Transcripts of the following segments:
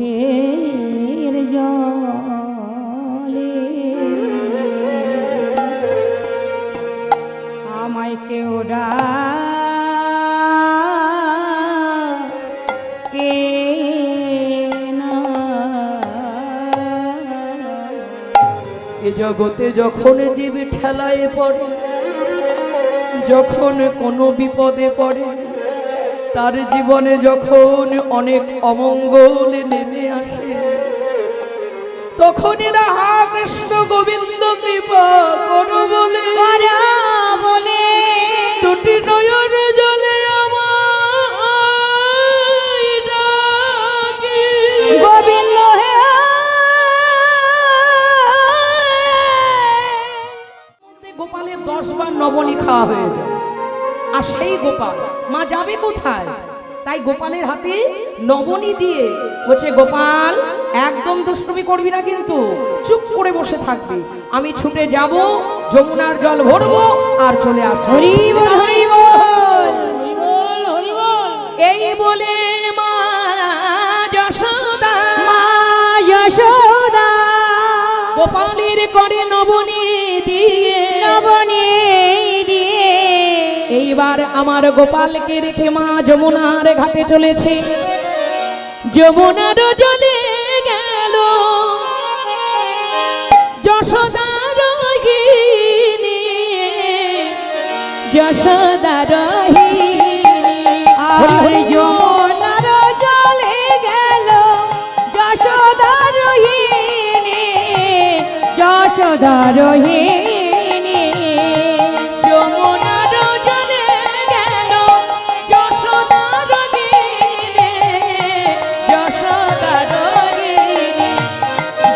চোখের জলে আমায় কেউ ডাকে না। এ জগতে যখন জীব ঠেলায় পড়ে, যখন কোনো বিপদে পড়ে, তার জীবনে যখন অনেক অমঙ্গল নেমে আসে, তখন এরা হা কৃষ্ণ গোবিন্দ কৃপা করো বলে দুটি নয়ন জলে আমায় ডাকে। গোবিন্দ হে গোপালের 10 বার নবনী খাওয়া হয়ে যায়, আর সেই গোপাল মা যাবে কোথায়? তাই গোপালের হাতে নবনী দিয়ে বলছে, গোপাল একদম দুষ্টুমি করবি না, কিন্তু চুপ করে বসে থাকবি, আমি ছুটে যাব, যমুনার জল ভরবো আর চলে আসবো। হরি বল হরি বল হরি বল। এই বলে মা যশোদা গোপালের করে নবনী দিয়ে এইবার আমার গোপালকে রেখে মা যমুনার ঘাটে চলেছে। যমুনার জলে গেল যশোদা রোহিণী, যশোদা রোহিণী। হরি যমুনার জলে গেল যশোদা রোহিণী, যশোদা রোহিণী। যমুনার জলে গেল যশোদা রোহিণী, যশোদা রোহিণী।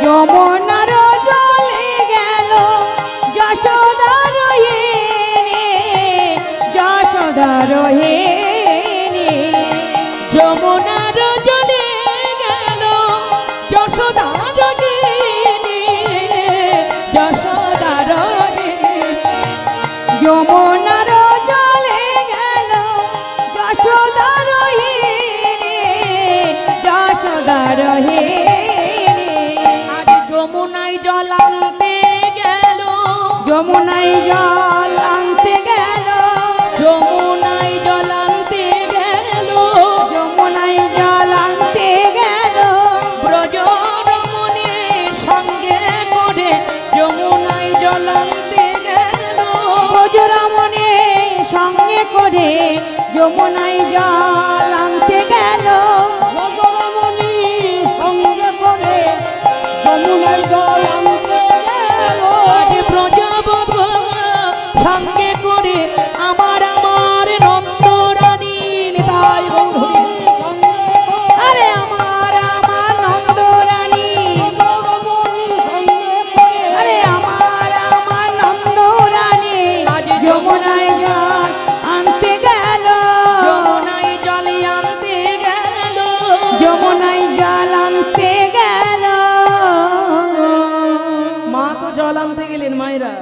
যমুনার জলে গেল যশোদা রোহিণী, যশোদা রোহিণী। যমুনার জলে গেল যশোদা রোহিণী, যশোদা রোহিণী। যমুনার জলে গেল যশোদা রোহিণী, যশোদা রোহিণী। আজ যমুনায় জল আনতে গেল, যমুনায় জল আনতে গেল, যমুনায় জল আনতে গেল, যমুনায় জল আনতে গেল। ব্রজরমণীর সঙ্গে করে যমুনায় জল আনতে গেল। ব্রজরমণী সঙ্গে করে যমুনায় জল আনতে গেল, ব্রজরমণী সঙ্গে করে যমুনায় জল আনতে গেল। আজ ব্রজবধূ সঙ্গে করে আমার নন্দরানী নিতাই গৌর। আরে আমার নন্দরানী, আরে আমার নন্দরানী আজ যমুনায় জল আনতে গেল, যমুনায় জল আনতে গেল, যমুনায় জল আনতে গেল। মা তো জল আনতে গেলেন। মায়েরা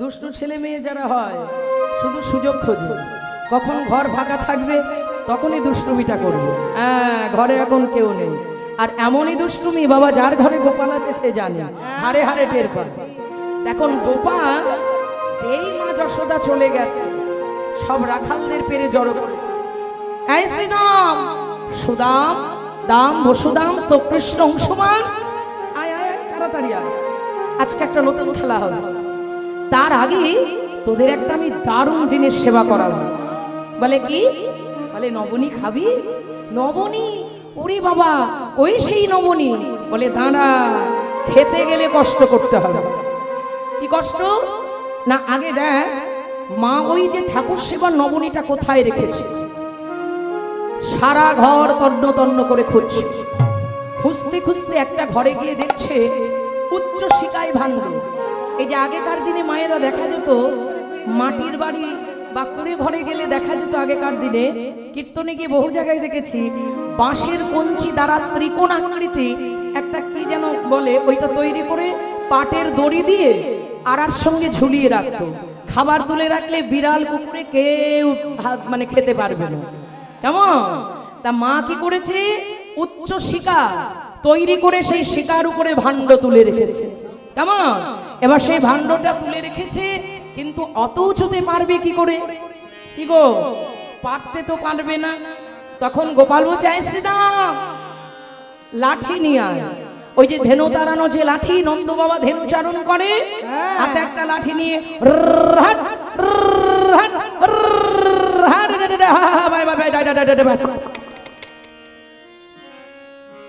দুষ্টু ছেলে মেয়ে যারা হয় শুধু সুযোগ খোঁজে, কখন ঘর ফাঁকা থাকবে তখনই দুষ্টুমিটা করবে। হ্যাঁ, ঘরে এখন কেউ নেই, আর এমনই দুষ্টুমি বাবা যার ঘরে গোপাল আছে সে জানে, হারে হারে টের পায়। এখন গোপাল যেই মা যশোদা চলে গেছে, সব রাখালদের পেরে জড়ো করেছে। এই শ্রীরাম, সুদাম, দাম, বসুদাম, স্তকৃষ্ণ, অংশমান, আয় আয় আয়, তাড়াতাড়ি আয়, আজকে একটা নতুন খেলা হবে। তার আগে তোদের একটা আমি দারুণ জিনিস সেবা করাবো। বলে কি? বলে নবনী খাবি? নবনী? ওরে বাবা, ওই সেই নবনী? বলে দাঁড়া, খেতে গেলে কষ্ট করতে হবে। কি কষ্ট? না আগে দেখ মা ওই যে ঠাকুর সেবার নবনীটা কোথায় রেখেছে। সারা ঘর তন্ন তন্ন করে খুঁজছে, খুঁজতে খুঁজতে একটা ঘরে গিয়ে দেখছে উচ্চ শিকায় ভাঙবে। এই যে আগেকার দিনে মায়েরা দেখা যেত মাটির বাড়ি বা কুড়ে ঘরে গেলে দেখা যেত আগেকার দিনে, কীর্তনে গিয়ে বহু জায়গায় দেখেছি বাঁশের কঞ্চি দ্বারা ত্রিকোণ আকৃতি একটা কি যেন বলে, ওইটা তৈরি করে পাটের দড়ি দিয়ে আড়ার সঙ্গে ঝুলিয়ে রাখতো। খাবার তুলে রাখলে বিড়াল কুকুরে কেউ মানে খেতে পারবে না। কেমন? তা মা কি করেছে, উচ্চ শিকা তৈরি করে সেই শিকার উপরে ভাণ্ড তুলে রেখেছে। কেমন? এবার সেই ভাণ্ডটা তুলে রেখেছে, কিন্তু অত উঁচুতে পারবে কি করে? কি গো, পারতে তো পারবে না। তখন গোপাল বলছে, শ্রীরাম লাঠি নিয়ে আয়। ওই যে ধেনু তাড়ানো যে লাঠি নন্দ বাবা ধেনু চারণ করে, হাতে একটা লাঠি নিয়ে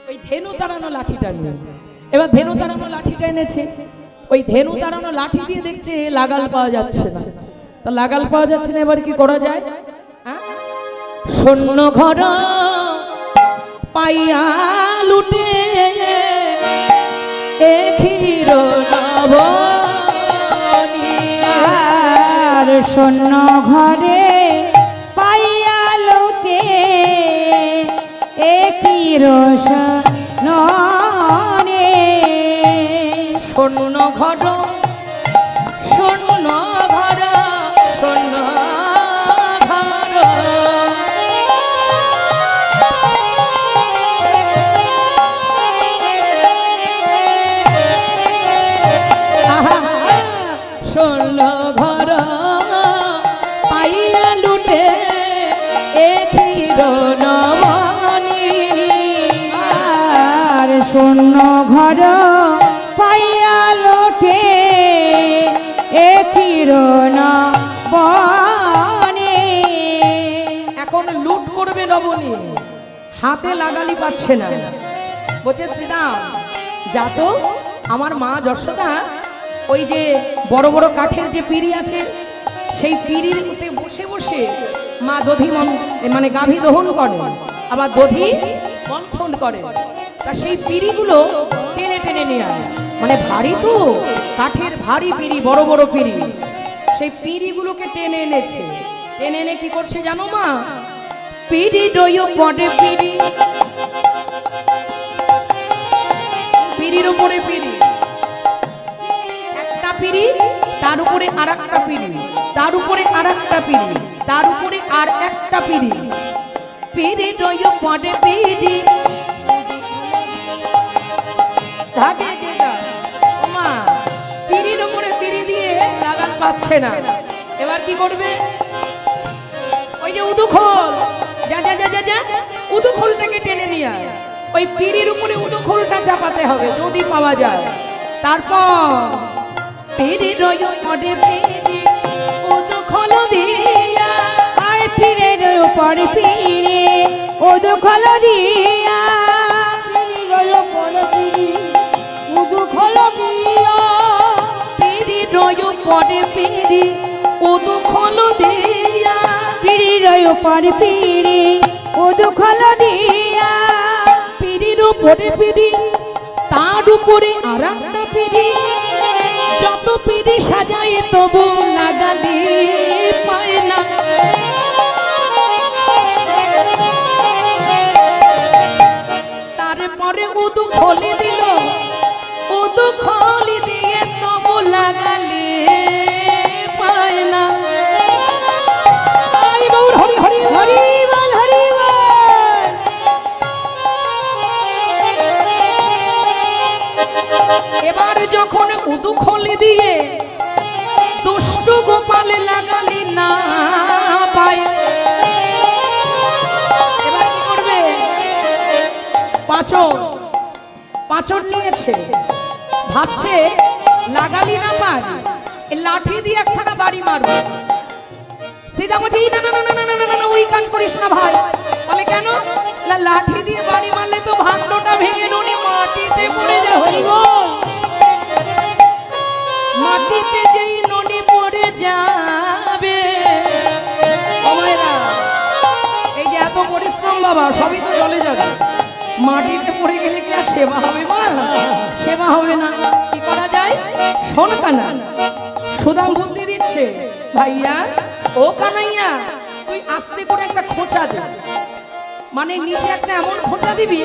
ওই ধেনু তাড়ানো লাঠিটা নিয়ে, এবার ধেনু তাড়ানো লাঠিটা এনেছে। ওই ধেনু তাড়ানো লাঠি দিয়ে দেখছে লাগাল পাওয়া যাচ্ছে না। তা লাগাল পাওয়া যাচ্ছে না, এবার কি করা যায়? শূন্য ঘর পাইয়া লুটে ক্ষীর আর শূন্য ঘরে পাইয়া লোকে একই রস নে। শূন্য ঘর, শূন্য ঘর, শূন্য ঘর। শূন্য ঘর পাইয়া লুটে ক্ষীর নবনী। আর শূন্য ঘর পাইয়া লোটে একই বনে। এখন লুট করবে নবনী, হাতে লাগালি পাচ্ছে না। বলছে, শ্রীরাম যা তো, আমার মা যশোদা ওই যে বড় বড় কাঠের যে পিঁড়ি আছে, সেই পিঁড়িতে বসে বসে মা দধি মানে গাভী দহন করে, আবার দধি মন্থন করে। তা সেই পিঁড়িগুলো টেনে টেনে নিয়ে আয়, মানে ভারী তো, কাঠের ভারী পিঁড়ি, বড় বড় পিঁড়ি, সেই পিঁড়িগুলোকে টেনে এনেছে। টেনে এনে কি করছে জানো মা? পিঁড়ি ডইও পড়ে পিঁড়ি, পিঁড়ির উপরে পিঁড়ি, একটা পিঁড়ি তার উপরে আর একটা পিঁড়ি, তার উপরে আর একটা পিঁড়ি, তার উপরে আর একটা পিঁড়ি। পিঁড়ি ডইও পড়ে পিঁড়ি ধাগে দিলা। মা পিঁড়ির উপরে পিঁড়ি দিয়ে লাগাল পাচ্ছে না, এবার কি করবে? ওই যে উদুখোল, যা যা যা যা যা, উদুখোলটাকে টেনে নিয়ে আয়। ওই পিঁড়ির উপরে উদুখোলটা চাপাতে হবে যদি পাওয়া যায়। তারপর পিঁড়ি রইও পড়ে পিঁড়ি উদুখোল দিয়া, আর পিড়ের উপর পিড়ে উদুখল দিয়া, পিড়ির উপর পিড়ি উদুখল দিয়া, পিঁড়ি রইও পড়ে পিঁড়ি উদুখোল দিয়া, পিড়ির উপর পিড়ে উদুখল দিয়া, পিঁড়ির উপরে পিঁড়ি, তার উপরে আর একটা পিঁড়ি, যত পিঁড়ি সাজায় তবু লাগালি পায় না। তারপরে উদু খোলে দিল, উদু খোলি দিয়ে তবু লাগালি পায় না। গৌর হরি হরি হরি হরিবল হরিবল। এবার যখন উদু খোলে দিয়ে দুষ্টু গোপাল লাগালি না পায়, এবার কি করবে? পাঁচর নিয়েছে, ভাবছে লাগালি না পায়, এই লাঠি দিয়ে একখানা বাড়ি মারবে। সীতা বলছে, না না না না না না না, ওই কাজ করিস না ভাই। বলে কেন? না লাঠি দিয়ে বাড়ি মারলে তো ভাণ্ডটা ভেঙে নুনি মাটিতে পড়ে যাবে। মাটিতে যেই ননি পড়ে যাবে, ও মায়েরা, এই যে এত পরিশ্রম বাবা, সবই তো চলে যাবে। মাটিতে পড়ে গেলে কি আর সেবা হবে মা? সেবা হবে না। কি করা যায়? শোন কানা, সুদাম বুদ্ধি দিচ্ছে, ভাইয়া ও কানাইয়া, তুই আস্তে করে একটা খোঁচা দে, মানে নিচে একটা এমন খোঁচা দিবি,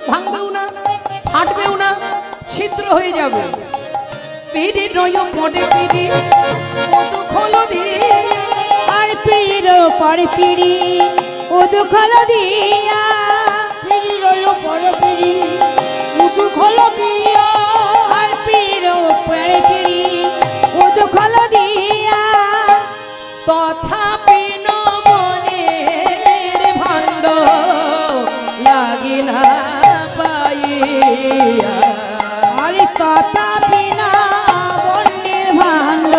ভাঙবেও না, ফাটবেও না, ছিদ্র হয়ে যাবে। পিঁড়ি রইও পড়ে পিঁড়ি উদুখোল দিয়ে, আর পিড়ির উপর পিড়ি উদুখল দিয়া, পিড়ির উপর পড়ে পিড়ি উদু খোলো দিয়া আর পীর পড়ে পিড়ি উদু খোলো দিয়া তথাপি নবনের ভাণ্ড লাগি না পাইয়া। আরে তথাপি না বন্যের ভাণ্ড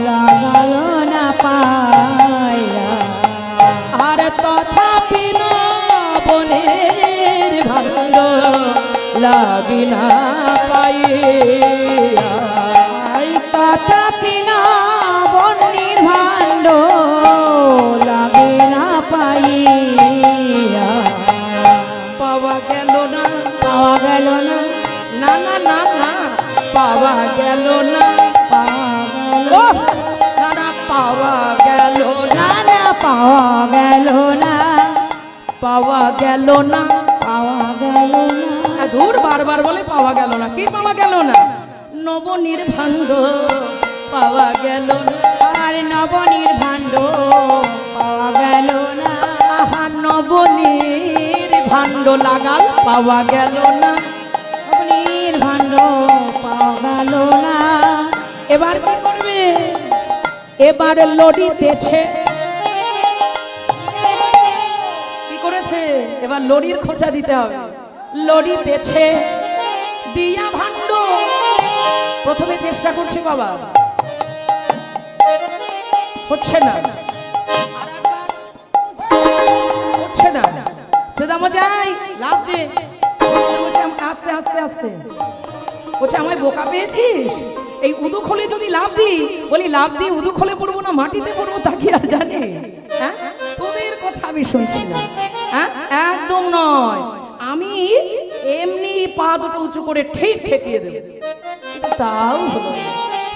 লাগালো না পাইয়া। আর তথাপি নবনের ভাণ্ড লাগি না পাইয়া। আরে তথাপি না বন্যের ভাণ্ড লাগে না পাইয়া। পাওয়া গেল না, পাওয়া গেল না, না না না না, পাওয়া গেল না, পাওয়া ও না না, পাওয়া গেল না, না না, পাওয়া গেল না, পাওয়া গেল না। পাওয়া গেল না। দূর বারবার বলে পাওয়া গেল না। কি পাওয়া গেল না? নবনীর ভাণ্ড পাওয়া গেল না। আর নবনীর ভাণ্ড পাওয়া গেল না। আহা নবনীর ভাণ্ড লাগাল পাওয়া গেল না। নবনীর ভাণ্ড পাওয়া গেল না। এবার কি করবে? এবার লড়িতেছে। কি করেছে? এবার লড়ির খোঁচা দিতে হবে। লড়িতেছে দিয়া ভাণ্ড। প্রথমে চেষ্টা করছে বাবা, হচ্ছে না, হচ্ছে না। সেদামা যাই লাভ দে। বলছে, আস্তে আস্তে আস্তে। বলছে আমায় বোকা পেয়েছিস? এই উদু খোলে যদি লাভ দিই, বলি লাভ দিয়ে উদু খোলে পড়বো না মাটিতে পড়বো তা কি আর জানে? হ্যাঁ, তোদের কথা আমি শুনছি না। হ্যাঁ, একদম নয়। আমি এমনি পা দুটো উঁচু করে ঠিক ঠেকিয়ে দেব। কিন্তু তাও হলো না।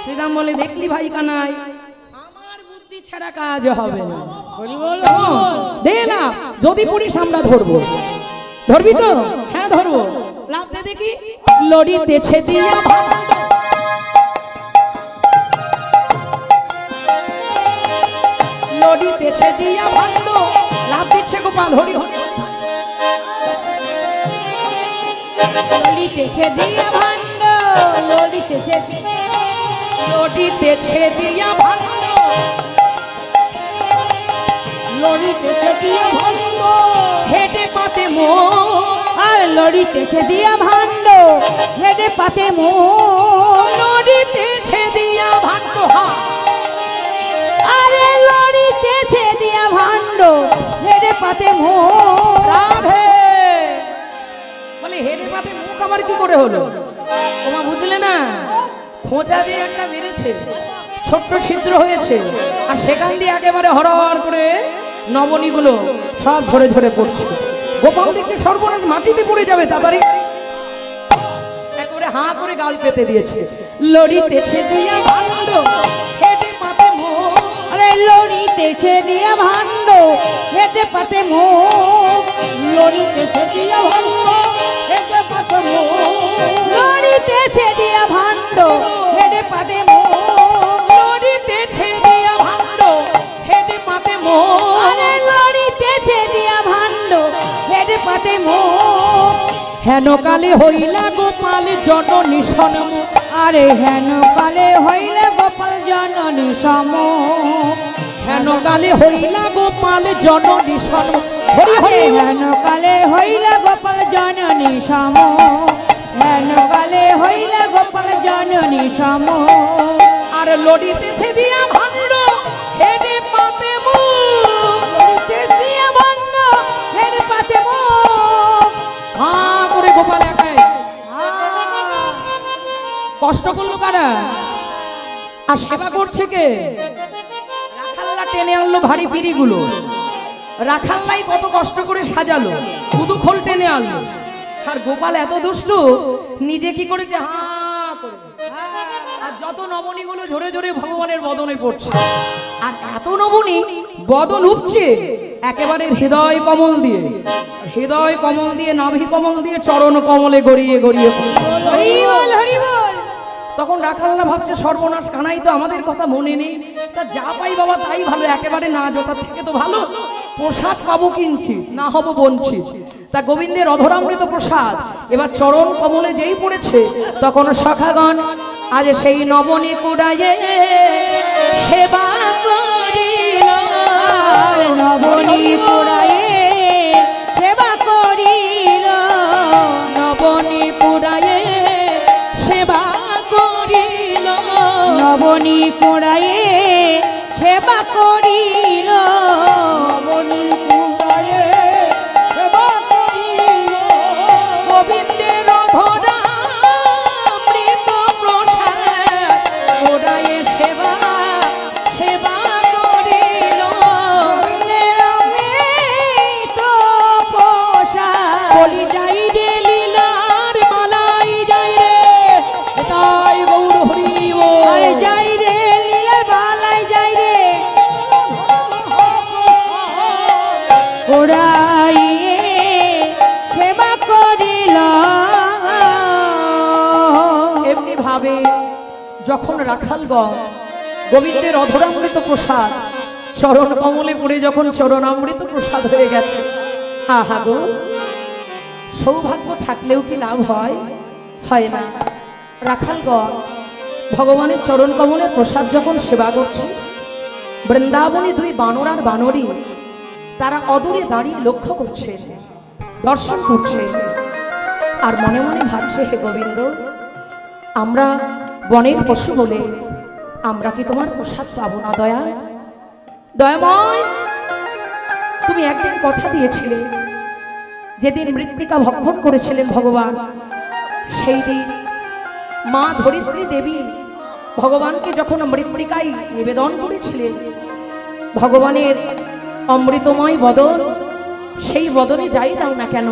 শ্রীরাম বলে দেখলি ভাই কানাই, আমার বুদ্ধি ছাড়া কাজ হবে না। কেমন? দে না, যদি পড়িস আমরা ধরবো। ধরবি তো? হ্যাঁ ধরবো। লাভ দে দেখি। লড়িতেছে দিয়া ভাণ্ড। লড়িতেছে দিয়া ভাণ্ড। লাভ দিচ্ছে গোপাল। হরি হরি। লড়িতেছে দিয়া ভাণ্ড, লড়িতেছে, লড়িতেছে দিয়া ভাণ্ড। লড়িতেছে দিয়া ভাণ্ড, হেঁটে পাতে মো। আর লড়িতেছে দিয়া ভাণ্ড, হেডে পাতে মো। লড়িতেছে দিয়া ভাণ্ড। হা, আরে লড়িতেছে দিয়া ভাণ্ড, হেডে পাতে মো। রাধে বলে হেঁটে পাতে মুখ আবার কি করে হলো? ওমা বুঝলে না? খোঁচা দিয়ে একটা মেরেছে, ছোট্ট ছিদ্র হয়েছে, আর সেখান দিয়ে একেবারে হরহর করে নবনীগুলো সব ঝরে ঝরে পড়ছে। গোপাল দেখছে সর্বনাশ, মাটিতে পড়ে যাবে, তাড়াতাড়ি একেবারে হাঁ করে গাল পেতে দিয়েছে। লড়িতেছে দিয়া ভাণ্ড, হেঁটে পাতে মুখ। আরে লড়িতেছে দিয়া ভাণ্ড, হেডে পাতে মো। লড়িতেছে দিয়া ভাণ্ড, হেডে পাতে মো। লড়িতেছে দিয়া ভাণ্ড, হেডে পাতে মো। লড়িতেছে দিয়া ভাণ্ড, হেঁটে পাতে মুখ। আরে লড়িতেছে দিয়া ভাণ্ড, হেডে পাতে মো। হেন কালে হইলা গোপাল জননী সনম। আরে হেন কালে হইলে গোপাল জননী সম। হেন কালে হইলা গোপাল জননী সনম। হরি আরে হরি। হেন কালে হইলে গোপাল জননী সম। হেন কালে হইলে গোপাল জননী সম। আর লড়িতেছে দিয়া ভাণ্ড, হেঁটে পাতে মুখ। লড়িতেছে দিয়া ভাণ্ড, হেডে পাতে মো। হাঁ করে গোপাল একাই। কষ্ট করলো কারা? আর সেবা করছে কে? রাখাল্লা টেনে আনলো ভারী পিড়িগুলো। রাখাল্লাই কত কষ্ট করে সাজালো, উদু খোল টেনে আনলো। আর গোপাল এত দুষ্টু, নিজে কি করেছে? হাঁ করে। আর যত নবনীগুলো ঝরে ঝরে ভগবানের বদনে পড়ছে। আর এত নবনী বদন উপচে একেবারে হৃদয় কমল দিয়ে, হৃদয় কমল দিয়ে, নাভি কমল দিয়ে, চরণ কমলে গড়িয়ে গড়িয়ে পড়ছে। হরি বল, হরি বল। তখন রাখালরা ভাবছে সর্বনাশ, কানাই তো আমাদের কথা মনে নেই। তা যা পাই বাবা তাই ভালো, একেবারে না জোটার থেকে তো ভালো। প্রসাদ পাবো কিনছি, না হবো বঞ্চিত। তা গোবিন্দের অধরামৃত প্রসাদ এবার চরণ কমলে যেই পড়েছে তখন সখাগণ আজ সেই নবনী কুড়ায়ে সেবা করিল, নবনী পুরায়ে সেবা করিল, নবনী কুড়ায়ে সেবা করিল, নবনী পুরায়ে সেবা করিল, নবনী পুরায়ে সেবা করিল, গোবিন্দের অধরামৃত প্রসাদ কুড়ায়ে সেবা সেবা করিল, গোবিন্দের অমৃত প্রসাদ, বলি যাই রে লীলার মালাই যাই রে তাই গৌর হরি আরে যাই রে লীলার বালাই যাই রে, ওরাইয়ে সেবা করিল। এমনি ভাবে যখন রাখালগণ গোবিন্দের অধরামৃত প্রসাদ চরণ কমলে পড়ে যখন চরণামৃত প্রসাদ হয়ে গেছে, আহা গো, সৌভাগ্য থাকলেও কি লাভ হয়? হয় না। রাখালগণ ভগবানের চরণ কমলের প্রসাদ যখন সেবা করছে, বৃন্দাবনে দুই বানর আর বানরী তারা অদূরে দাঁড়িয়ে লক্ষ্য করছে, দর্শন করছে, আর মনে মনে ভাবছে, হে গোবিন্দ, আমরা বনের পশু বলে আমরা কি তোমার প্রসাদ পাবো না? দয়া দয়াময়, তুমি একদিন কথা দিয়েছিলে, যেদিন মৃত্তিকা ভক্ষণ করেছিলেন ভগবান, সেই দিন মা ধরিত্রী দেবী ভগবানকে যখন মৃত্তিকায় নিবেদন করেছিলেন, ভগবানের অমৃতময় বদন, সেই বদনে যাই দাও না কেন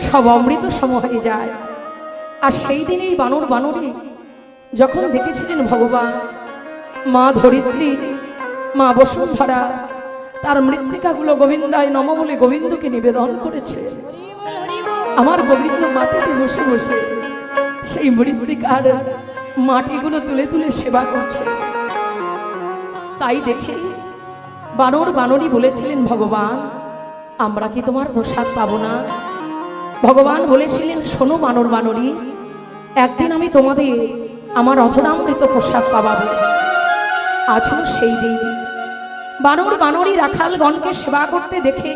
সব অমৃত সম হয়ে যায়। আর সেই দিনেই বানর বানরী যখন দেখেছিলেন ভগবান, মা ধরিত্রী, মা বসুন্ধরা তার মৃত্তিকাগুলো গোবিন্দায় নম বলে গোবিন্দকে নিবেদন করেছে, আমার গোবিন্দ মাটিতে বসে বসে সেই মৃত্তিকার মাটিগুলো তুলে তুলে সেবা করছে। তাই দেখে বানর বানরী বলেছিলেন, ভগবান, আমরা কি তোমার প্রসাদ পাবো না? ভগবান বলেছিলেন, শোনো বানর বানরী, একদিন আমি তোমাদের আমার অধরামৃত প্রসাদ পাবাবো। আজ হলো সেই দিন। বানর বানরী রাখালগণকে সেবা করতে দেখে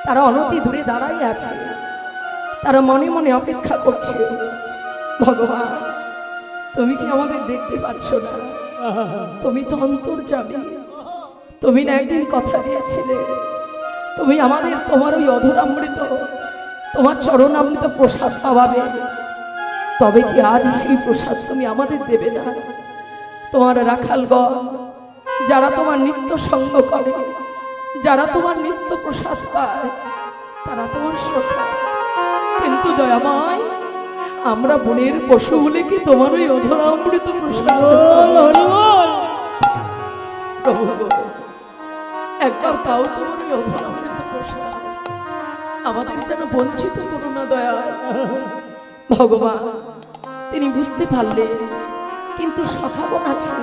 তারা অনতি দূরে দাঁড়াই আছে, তারা মনে মনে অপেক্ষা করছে, ভগবান, তুমি কি আমাদের দেখতে পাচ্ছ না? তুমি তো অন্তর্যামী, তুমি না একদিন কথা দিয়েছিলে তুমি আমাদের তোমার ওই অধরামৃত, তোমার চরণামৃত প্রসাদ পাওয়াবে, তবে কি আজ সেই প্রসাদ তুমি আমাদের দেবে না? তোমার রাখালগণ যারা তোমার নিত্য সঙ্গ করে, যারা তোমার নিত্য প্রসাদ পায়, তারা তোমার সখা, কিন্তু দয়াময়, আমরা বনের পশু বলে কি তোমার ওই অধরামৃত প্রসাদ প্রভু, একবার তাও তোমার ওই অধরামৃত প্রসাদ আমাদের যেন বঞ্চিত করো না দয়া। ভগবান তিনি বুঝতে পারলেন, কিন্তু সখাগণ আছে,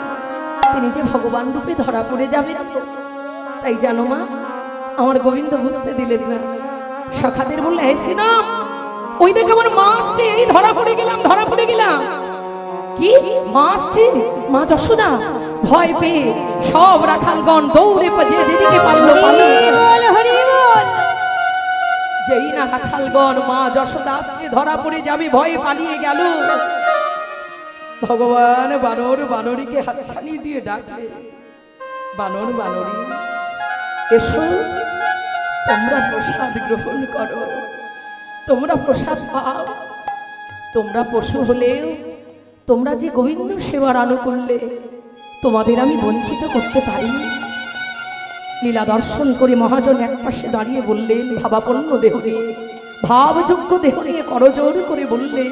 তিনি যে ভগবান রূপে ধরা পড়ে যাবেন, তাই জানো মা, আমার গোবিন্দ বুঝতে দিলেন না। সখাদের বললে, এসে না, ওই দেখে আমার মা আসছে, এই ধরা পড়ে গেলাম, ধরা পড়ে গেলাম। কি মা আসছে? মা যশোদা ভয় পেয়ে সব রাখালগণ দৌড়ে যে যেদিকে পারলো যেই না রাখালগণ মা যশোদা আসছে ধরা পড়ে যাবে ভয়ে পালিয়ে গেল, ভগবান বানর বানরীকে হাতছানি দিয়ে ডাকে, বানর বানরী এসো, তোমরা প্রসাদ গ্রহণ করো, তোমরা প্রসাদ পাও। তোমরা পশু হলেও তোমরা যে গোবিন্দ সেবার আনুকূল্যে, তোমাদের আমি বঞ্চিত করতে পারি। লীলা দর্শন করে মহাজন একপাশে দাঁড়িয়ে বললেন, ভাবাপন্ন দেহ নিয়ে, ভাবযোগ্য দেহ নিয়ে করজোর করে বললে,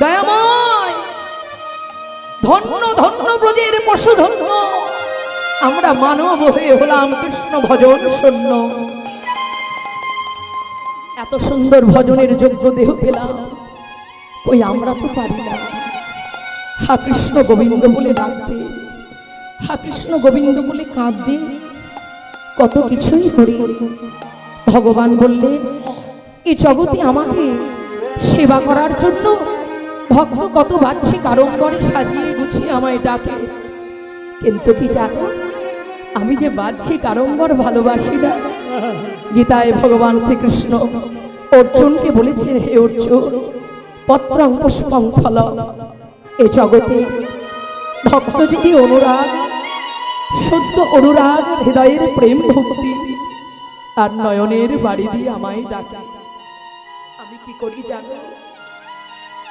দয়াময়, ধন্য ধন্য ব্রজের পশু ধন্য, আমরা মানব হয়ে হলাম কৃষ্ণ ভজন শূন্য। এত সুন্দর ভজনের যোগ্য দেহ পেলাম, ওই আমরা তো পারি না। হা কৃষ্ণ গোবিন্দ বলে ডাকতে, হা কৃষ্ণ গোবিন্দ বলে কাঁদতে, কত কিছুই করি, ভগবান বললেন এই জগতে আমাকে সেবা করার জন্য ভক্ত কত বাচ্চি কারম্বরে সাজিয়ে গুছিয়ে আমায় ডাকে, কিন্তু কি জানো আমি যে বাচ্চি কারম্বর ভালোবাসি না। গীতায় ভগবান শ্রীকৃষ্ণ অর্জুনকে বলেছেন, হে অর্জুন, পত্রং পুষ্পং ফলম, এ জগতে ভক্ত যদি অনুরাগ, সত্য অনুরাগ, হৃদয়ের প্রেম ভক্তি আর নয়নের বাড়ি দিয়ে আমায় ডাকে, আমি কি করি জানো?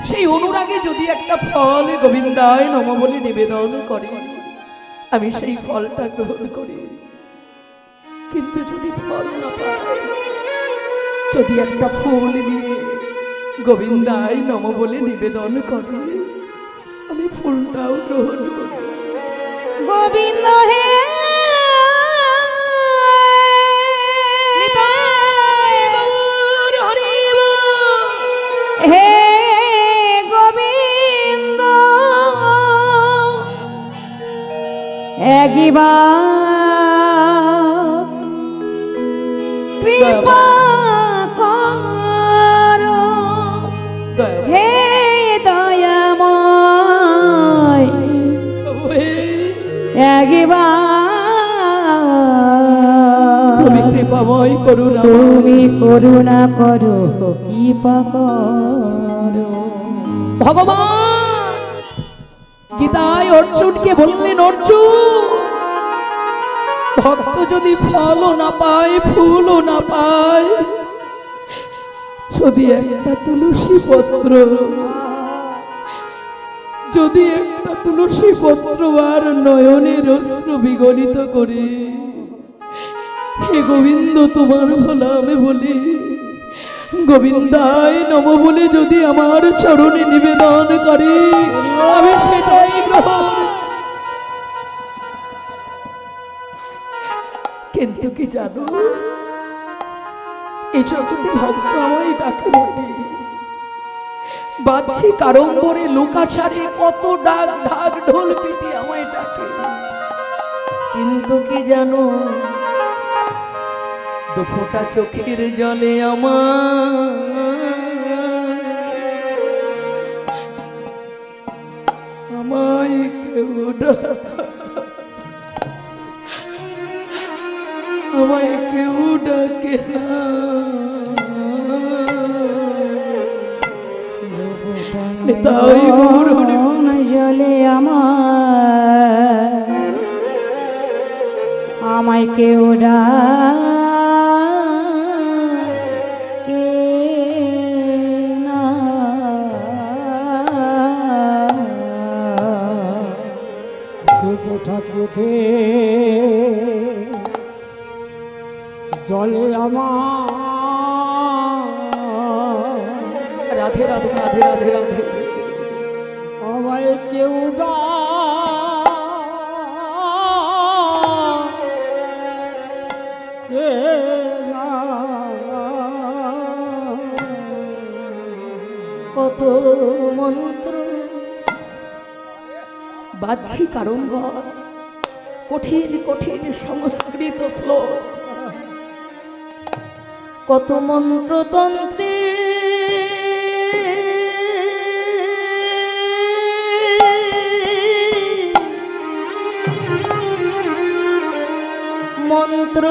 সেই অনুরাগে যদি একটা ফল গোবিন্দায় নম বলে নিবেদন করে, আমি সেই ফলটা গ্রহণ করি। কিন্তু যদি ফল না পাই, যদি একটা ফুল নিয়ে গোবিন্দায় নম বলে নিবেদন করে, আমি ফুলটাও গ্রহণ করি। গোবিন্দ হে হে গোবিন্দ, একবার কৃপা করো, হে দয়াময়, একবার তুমি কৃপাময় করুণা, তুমি করুণা করো, কৃপা করো। ভগবান গীতায় অর্জুনকে বললেন, অর্জুন, ভক্ত যদি ফলও না পায়, ফুলও না পায়, যদি একটা তুলসী পত্র, যদি একটা তুলসী পত্র আর নয়নের অশ্রু বিগলিত করে, হে গোবিন্দ তোমার হলো আমি বলি, গোবিন্দায় নম বলে যদি আমার চরণে নিবেদন করে, আমি সেটাই গ্রহণ। কিন্তু কি জানো, এই জগতে ভক্ত আমায় ডাকে বলে, বাদশি কারম্বরে লোকাচারে কত ডাক ঢাক ঢোল পিটি আমায় ডাকে, কিন্তু কি জানো, দুফোঁটা চোখের জলে আমায় কেউ আমায় কেউ ডাকে না। নিতাই গৌর হরি মন জলে আমায় কেউ ডাকে না। দুপোঁটা চোখে জলে আমার, রাধে রাধে রাধে রাধে রাধে, আমায় কেউ ডাকে না। কত মন্ত্র বাহ্যিক আড়ম্বর, কঠিন কঠিন সংস্কৃত শ্লোক, কত মন্ত্রতন্ত্রে মন্ত্র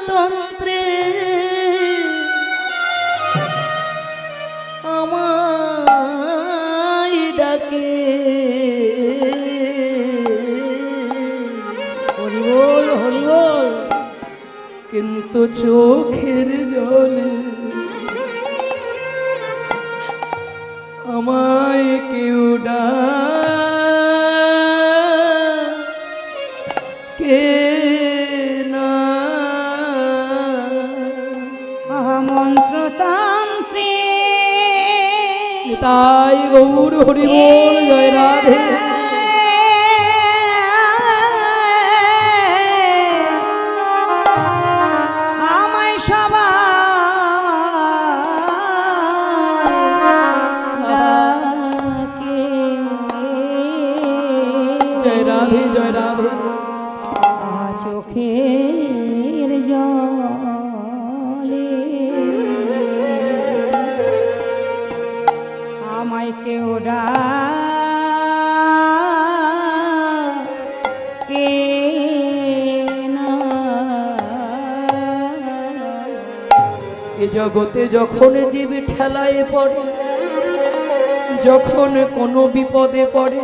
তন্ত্রে আমায় ডাকে, হরি বল হরি বল, কিন্তু চোখের জলে আমায় কেউ ডাকে না। মন্ত্রতন্ত্রে তাই গৌর হরি বল, জয় রাধে। আমায় সবাই ডাকে। জয় রাধে জয় রাধে। চোখের জগতে যখন জীব ঠেলায় পড়ে, যখন কোনো বিপদে পড়ে,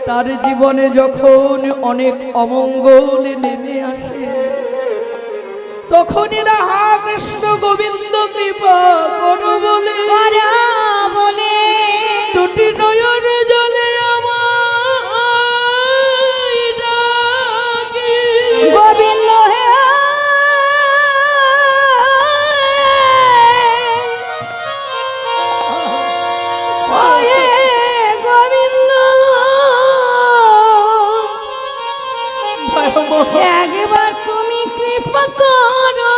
তার জীবনে যখন অনেক অমঙ্গল নেমে আসে, তখন এরা হা কৃষ্ণ গোবিন্দ কৃপা করো বলে বলে দুটি নয়ন জলে আমায় ডাকে। গোবিন্দ হে ওহে গোবিন্দ, একবার তুমি কৃপা করো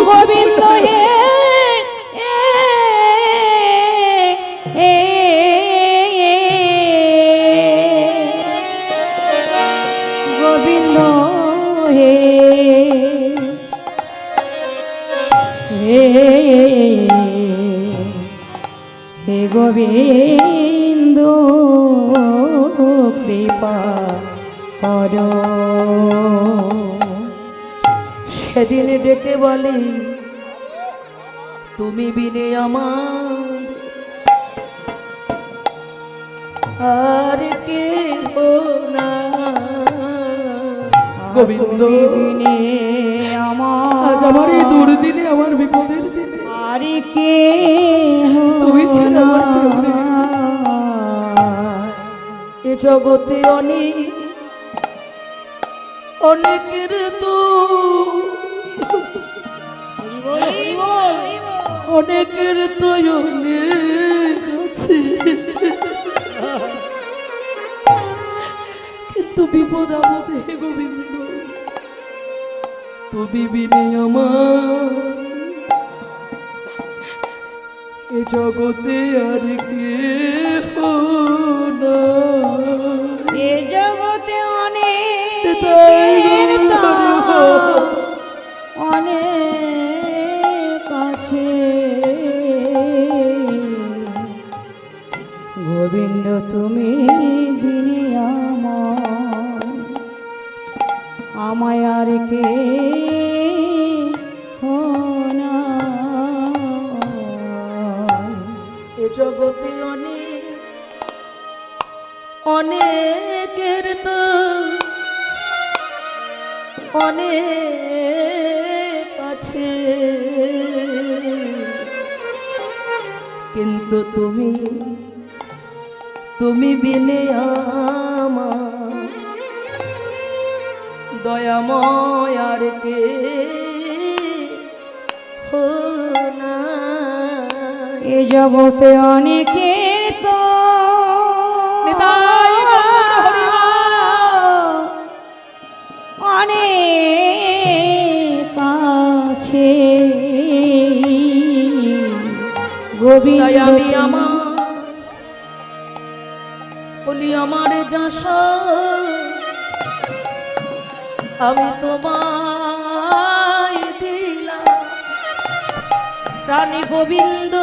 গোবিন্দ হে গোবিন্দ হে হে গোবিন্দ কৃপা করো। সেদিন ডেকে বলে তুমি বিনে আমার আর কে না। গোবিন্দ বিনে আমার আজ আমার এই দুর্দিনে, আমার বিপদের দিনে আর কে তুমি ছাড়া আমার কেউ নেই। এ জগতে অনেক অনেকের তো অনেকের তো অনেক আছে, কিন্তু বিপদ আপদে হে গোবিন্দ তুমি বিনে আমার এ জগতে আর কে না। এ জগতে অনেক অনেক আছে গোবিন্দ তুমি বিনে আমায় আর কে না। এ জগতে অনেক অনেকের তো অনেক আছে, কিন্তু তুমি বিনে আমার দয়াময় আর কে না। এ জগতে অনেকের তো নিতাই অনেক আছে গোবিন্দ তাই আমি আমার বলি আমার যাস আমি তোমায় দিলাম প্রাণী গোবিন্দ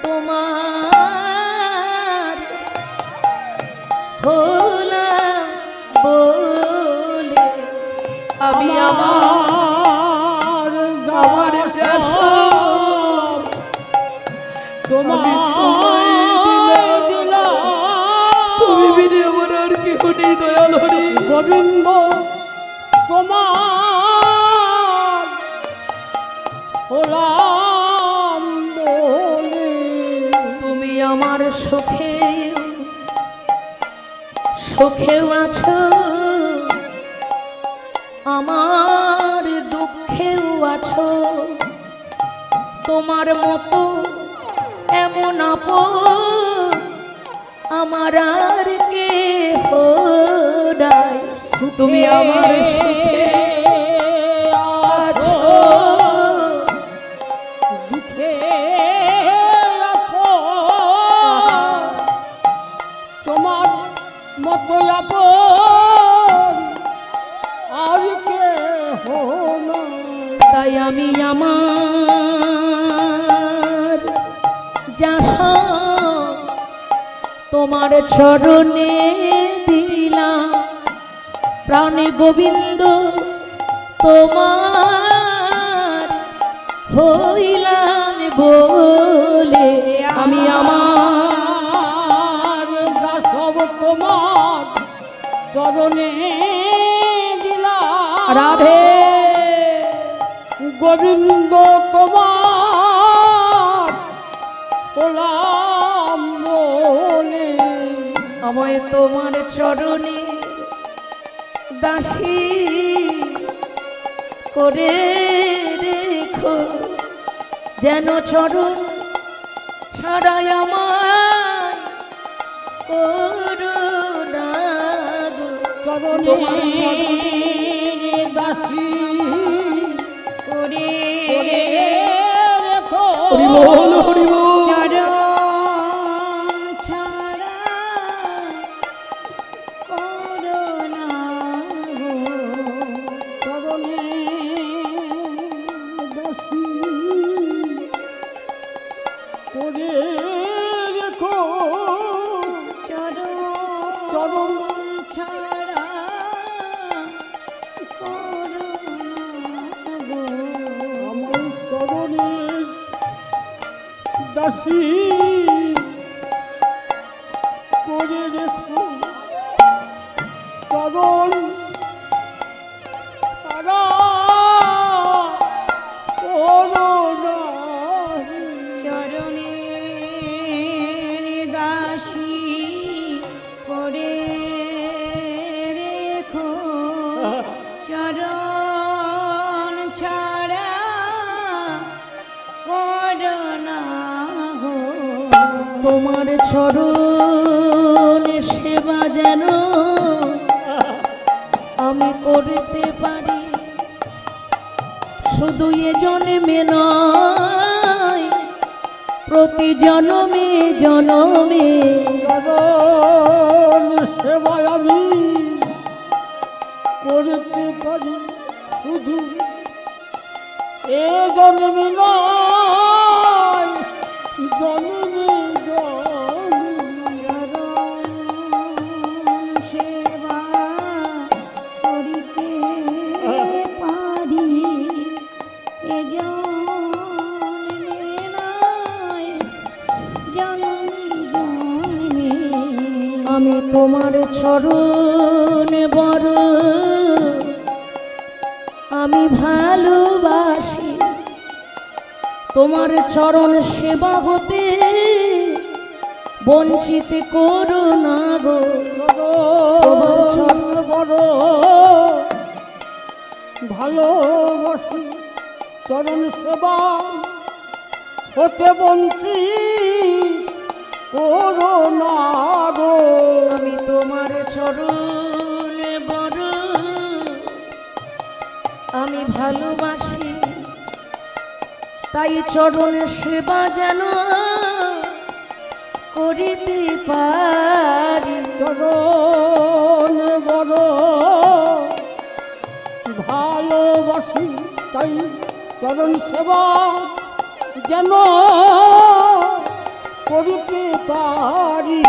তোমার হলাম বলে আমি আমার যাস তোমায় দিলাম। তুমি বিনে আমার আর কেউ নেই দয়াল হরি। গোবিন্দ তোমার হলাম বলে তুমি আমার সুখেও আছো, আমার দুঃখেও আছো, তোমার মতো এমন আপন আমার আর কেহ নাই। তুমি আমার সুখে আছো, দুঃখে আছো, তোমার মতো আপন আর কেহ নাই। তাই আমি আমার যাস তোমার চরণে দিলাম প্রাণে গোবিন্দ তোমার হইলাম বলে আমি আমার সব তোমার চরণে দিলাম রাধে গোবিন্দ তোমার হলাম বলে আমায় তোমার চরণে দাসী করে রেখো যেন চরণ ছাড়াই আমায় করো না গো। চরণে দাসী করে করে রেখো হরি বল হরি বল চরণ ছাড়া করো না গো। চরণে দাসী করে রেখো চরণ চরণ ছাড়া করো না গো। আমার চরণে দাসী করে রেখো চরণ ছাড়া করো না চরণের দাসী করে রেখো চরণ ছাড়া করো না গো। তোমার চরণ সেবা যেন আমি করতে পারি শুধু এ জন্মে নয় প্রতি জনমে জনমে চরণ সেবায় আমি করতে পারি শুধু এ জন্মে নয় জন্মে জন্মে চরণ সেবা করিতে পারি এ জন্মে নয় জন্মে জন্মে। আমি তোমার চরণ বড় আমি ভালোবাসি তোমার চরণ সেবা হতে বঞ্চিত করো না গো। চরণ বড় ভালোবাসি চরণ সেবা হতে বঞ্চি করো না গো। আমি তোমার চরণ বড় আমি ভালোবাসি তাই চরণ সেবা যেন করিতে পারি চরণ বড় ভালোবাসি তাই চরণ সেবা যেন করিতে পারি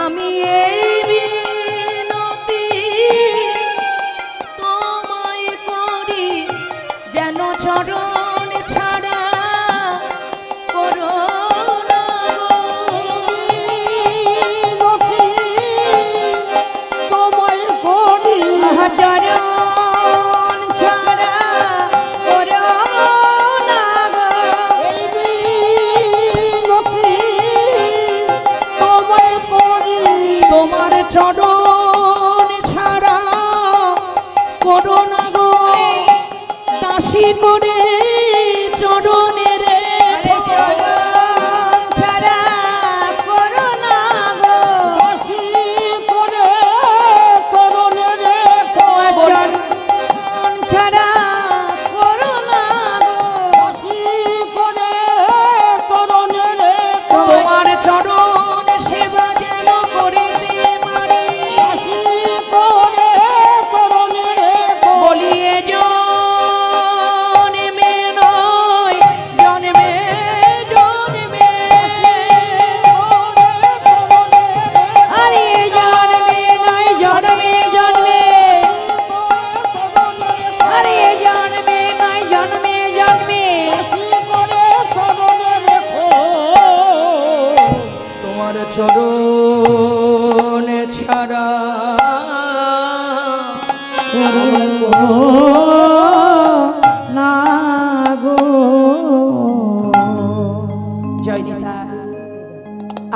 আমি এই বিনতি তোমায় করি যেন চরণ ছাড়া করো না গো। নতি তোমায় করি চরণ ছাড়া করো না গো। এই বিনতি তোমায় করি তোমার চরণ ছাড়া করো না গো দাসী করে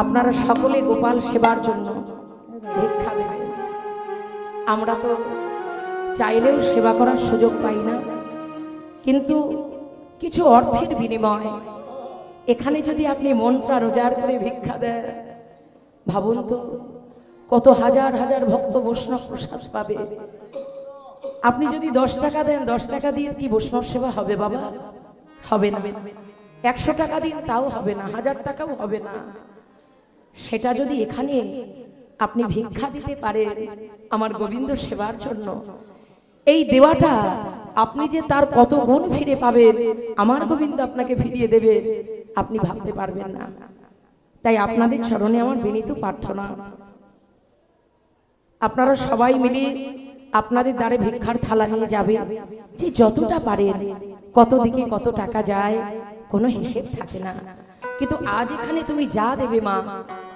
আপনারা সকলে গোপাল সেবার জন্য ভিক্ষা দেবেন। আমরা তো চাইলেও সেবা করার সুযোগ পাই না, কিন্তু কিছু অর্থের বিনিময় এখানে যদি আপনি মন প্রাণ উজাড় করে ভিক্ষা দেন, ভাবুন তো কত হাজার হাজার ভক্ত বৈষ্ণব প্রসাদ পাবে। আপনি যদি 10 টাকা দেন, 10 টাকা দিয়ে কি বৈষ্ণব সেবা হবে বাবা? হবে না। 100 টাকা দিন, তাও হবে না। 1000 টাকাও হবে না। সেটা যদি এখানে আপনি ভিক্ষা দিতে পারেন আমার গোবিন্দ সেবার জন্য, এই দেওয়াটা আপনি যে তার কত গুণ ফিরে পাবেন, আমার গোবিন্দ আপনাকে ফিরিয়ে দেবে, আপনি ভাবতে পারবেন না। তাই আপনাদের চরণে আমার বিনীত প্রার্থনা, আপনারা সবাই মিলে আপনাদের দ্বারে ভিক্ষার থালা নিয়ে যাবে, যে যতটা পারেন। কত দিকে কত টাকা যায় কোনো হিসেব থাকে না, কিন্তু আজ এখানে তুমি যা দেবে মা,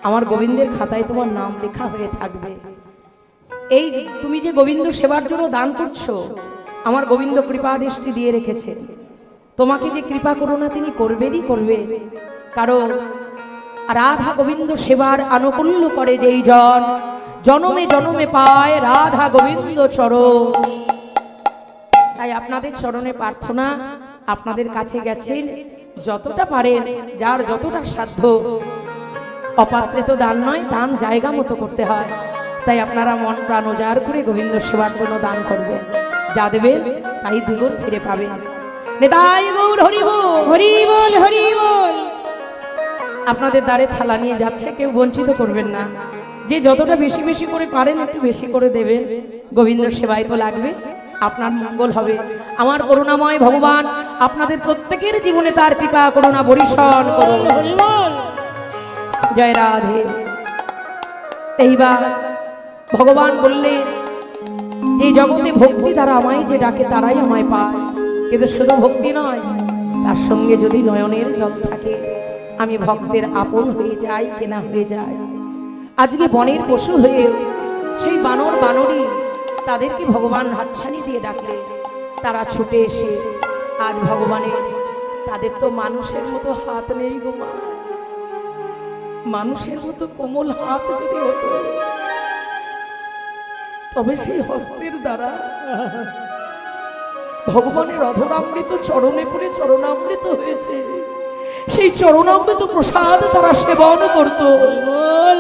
আমার গোবিন্দের খাতায় তোমার নাম লেখা হয়ে থাকবে। এই তুমি যে গোবিন্দ সেবার জন্য দান করছো, আমার গোবিন্দ কৃপা দৃষ্টি দিয়ে রেখেছে। তোমাকে যে কৃপা করুণা তিনি করবেনই করবেন, কারণ রাধা গোবিন্দ সেবার আনুকূল্য করে যেই জন, জনমে জনমে পায় রাধা গোবিন্দ চরণ। তাই আপনাদের চরণে প্রার্থনা, আপনাদের কাছে গেছেন, যতটা পারেন, যার যতটা সাধ্য, অপাত্রে তো দান নয়, দান জায়গা মতো করতে হয়। তাই আপনারা মন প্রাণ উজাড় করে গোবিন্দ সেবার জন্য দান করবেন, যা দেবেন তাই দ্বিগুণ ফিরে পাবেন। নেতাই গৌর হরি বল, হরি বল, হরি বল। আপনাদের দ্বারে থালা নিয়ে যাচ্ছে, কেউ বঞ্চিত করবেন না। যে যতটা বেশি বেশি করে পারেন একটু বেশি করে দেবেন, গোবিন্দ সেবায় তো লাগবে, আপনার মঙ্গল হবে। আমার করুণাময় ভগবান আপনাদের প্রত্যেকের জীবনে তার কৃপা করুণা বরিশন করুন। জয় রাধে। এইবার ভগবান বললেন যে জগতে ভক্তি দ্বারা আমায় যে ডাকে তারাই আমায় পায়, কিন্তু শুধু ভক্তি নয়, তার সঙ্গে যদি নয়নের জল থাকে, আমি ভক্তের আপন হয়ে যাই, কেনা হয়ে যায়। আজকে বনের পশু হয়ে সেই বানর বানরী, তাদেরকে ভগবান হাতছানি দিয়ে ডাকলে তারা ছুটে এসে আজ ভগবানের, তাদের তো মানুষের মতো হাত নেই গো মা, মানুষের মতো কোমল হাত যদি হতো, তবে সেই হস্তের দ্বারা ভগবানের অধরামৃত চরণে পড়ে চরণামৃত হয়েছে, সেই চরণামৃত প্রসাদ তারা সেবন করত।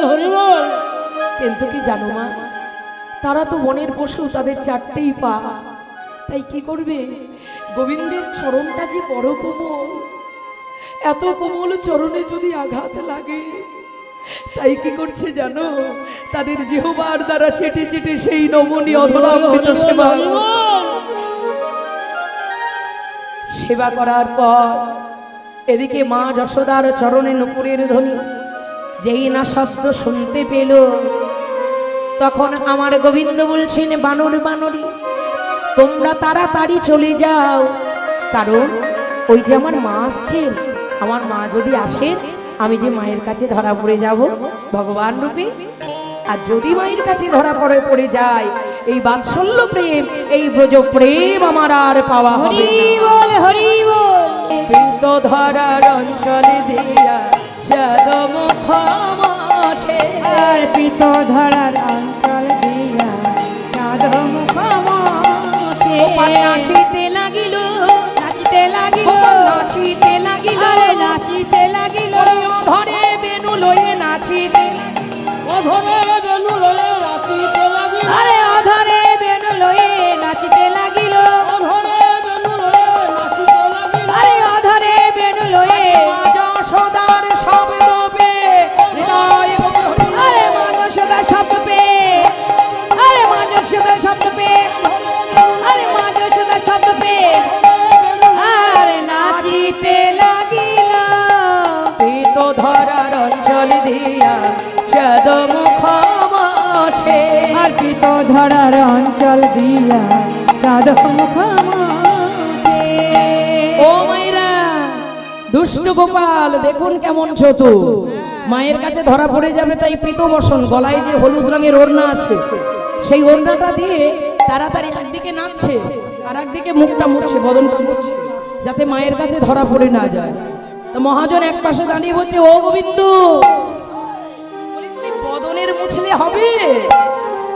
হরিবল। কিন্তু কি জানো মা, তারা তো বনের পশু, তাদের 4টেই পা। তাই কি করবে, গোবিন্দের চরণটা যে বড় কোমল, এত কোমল চরণে যদি আঘাত লাগে, তাই কি করছে জানো, তাদের জিহ্বার দ্বারা চেটে চেটে সেই নমনী অধরামৃত সেবা করার পর এদিকে মা যশোদার চরণে নুপুরের ধ্বনি যেই না শব্দ শুনতে পেল, তখন আমার গোবিন্দ বলছেন, বানর বানরী তোমরা তাড়াতাড়ি চলে যাও, কারণ ওই যে আমার মা আসছেন, আমার মা যদি আসেন, আমি যে মায়ের কাছে ধরা পড়ে যাব ভগবান রূপে, আর যদি মায়ের কাছে ধরা পড়ে যায়, এই বাৎসল্য প্রেম, এই ব্রজ প্রেম আমার আর পাওয়া হবে না। হরি বল। পিত ধরার অঞ্চলে দিয়া মুখ মাছে, আর পিত ধরার অঞ্চল দিয়া মুখ মাছে। নাচিতে লাগিল, নাচিতে লাগিল, নাচিতে লাগিল, নাচিতে লাগিল, ধরে বেনু লয়ে নাচিতে, অধরে বেনু লয়ে নাচিতে লাগিল, আরে অধরে বেনু লয়ে নাচিতে লাগিল, অধরে বেনু লয়ে নাচিতে লাগিল, আরে অধরে বেনু লয়ে যশোদার শব্দ পে, আরে মা যশোদার শব্দ পে, আরে মা যশোদার শব্দ পে, আরে মা যশোদার শব্দ পে, আরে নাচিতে লাগিল। পিত ধরার অঞ্চল দিয়া মুখ মাছে, আর পিত ধরার অঞ্চল দিয়া মুখ মাছে। ও মায়েরা, দুষ্ট গোপাল দেখুন কেমন চতুর, মায়ের কাছে ধরা পড়ে যাবে, তাই পিত বসন, গলায় যে হলুদ রঙের ওড়না আছে, সেই ওড়নাটা দিয়ে তাড়াতাড়ি একদিকে নাচছে আর একদিকে মুখটা মুছছে, বদনটা মুছছে, যাতে মায়ের কাছে ধরা পড়ে না যায়। তো মহাজন এক পাশে দাঁড়িয়ে বলছে, ও গোবিন্দ দিলে হবে?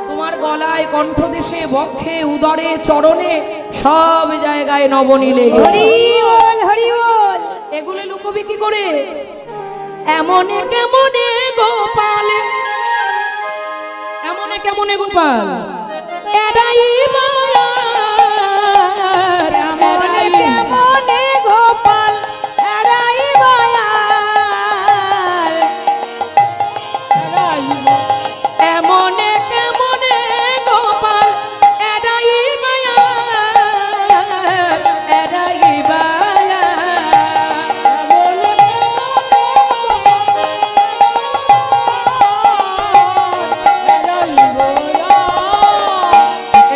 তোমার গলায়, কণ্ঠদেশে, বক্ষে, উদরে, চরণে সব জায়গায় নবনীল লেগে হরি বল হরি বল। এগুলো লুকোবি কি করে? এমনে কেমনে গোপাল, এমনে কেমনে গোপাল এরাই বায়ার, মনে কেমনে গোপাল এরাই বায়ার, এমনে কেমনে গোপাল এরাই বায়ার, এরাই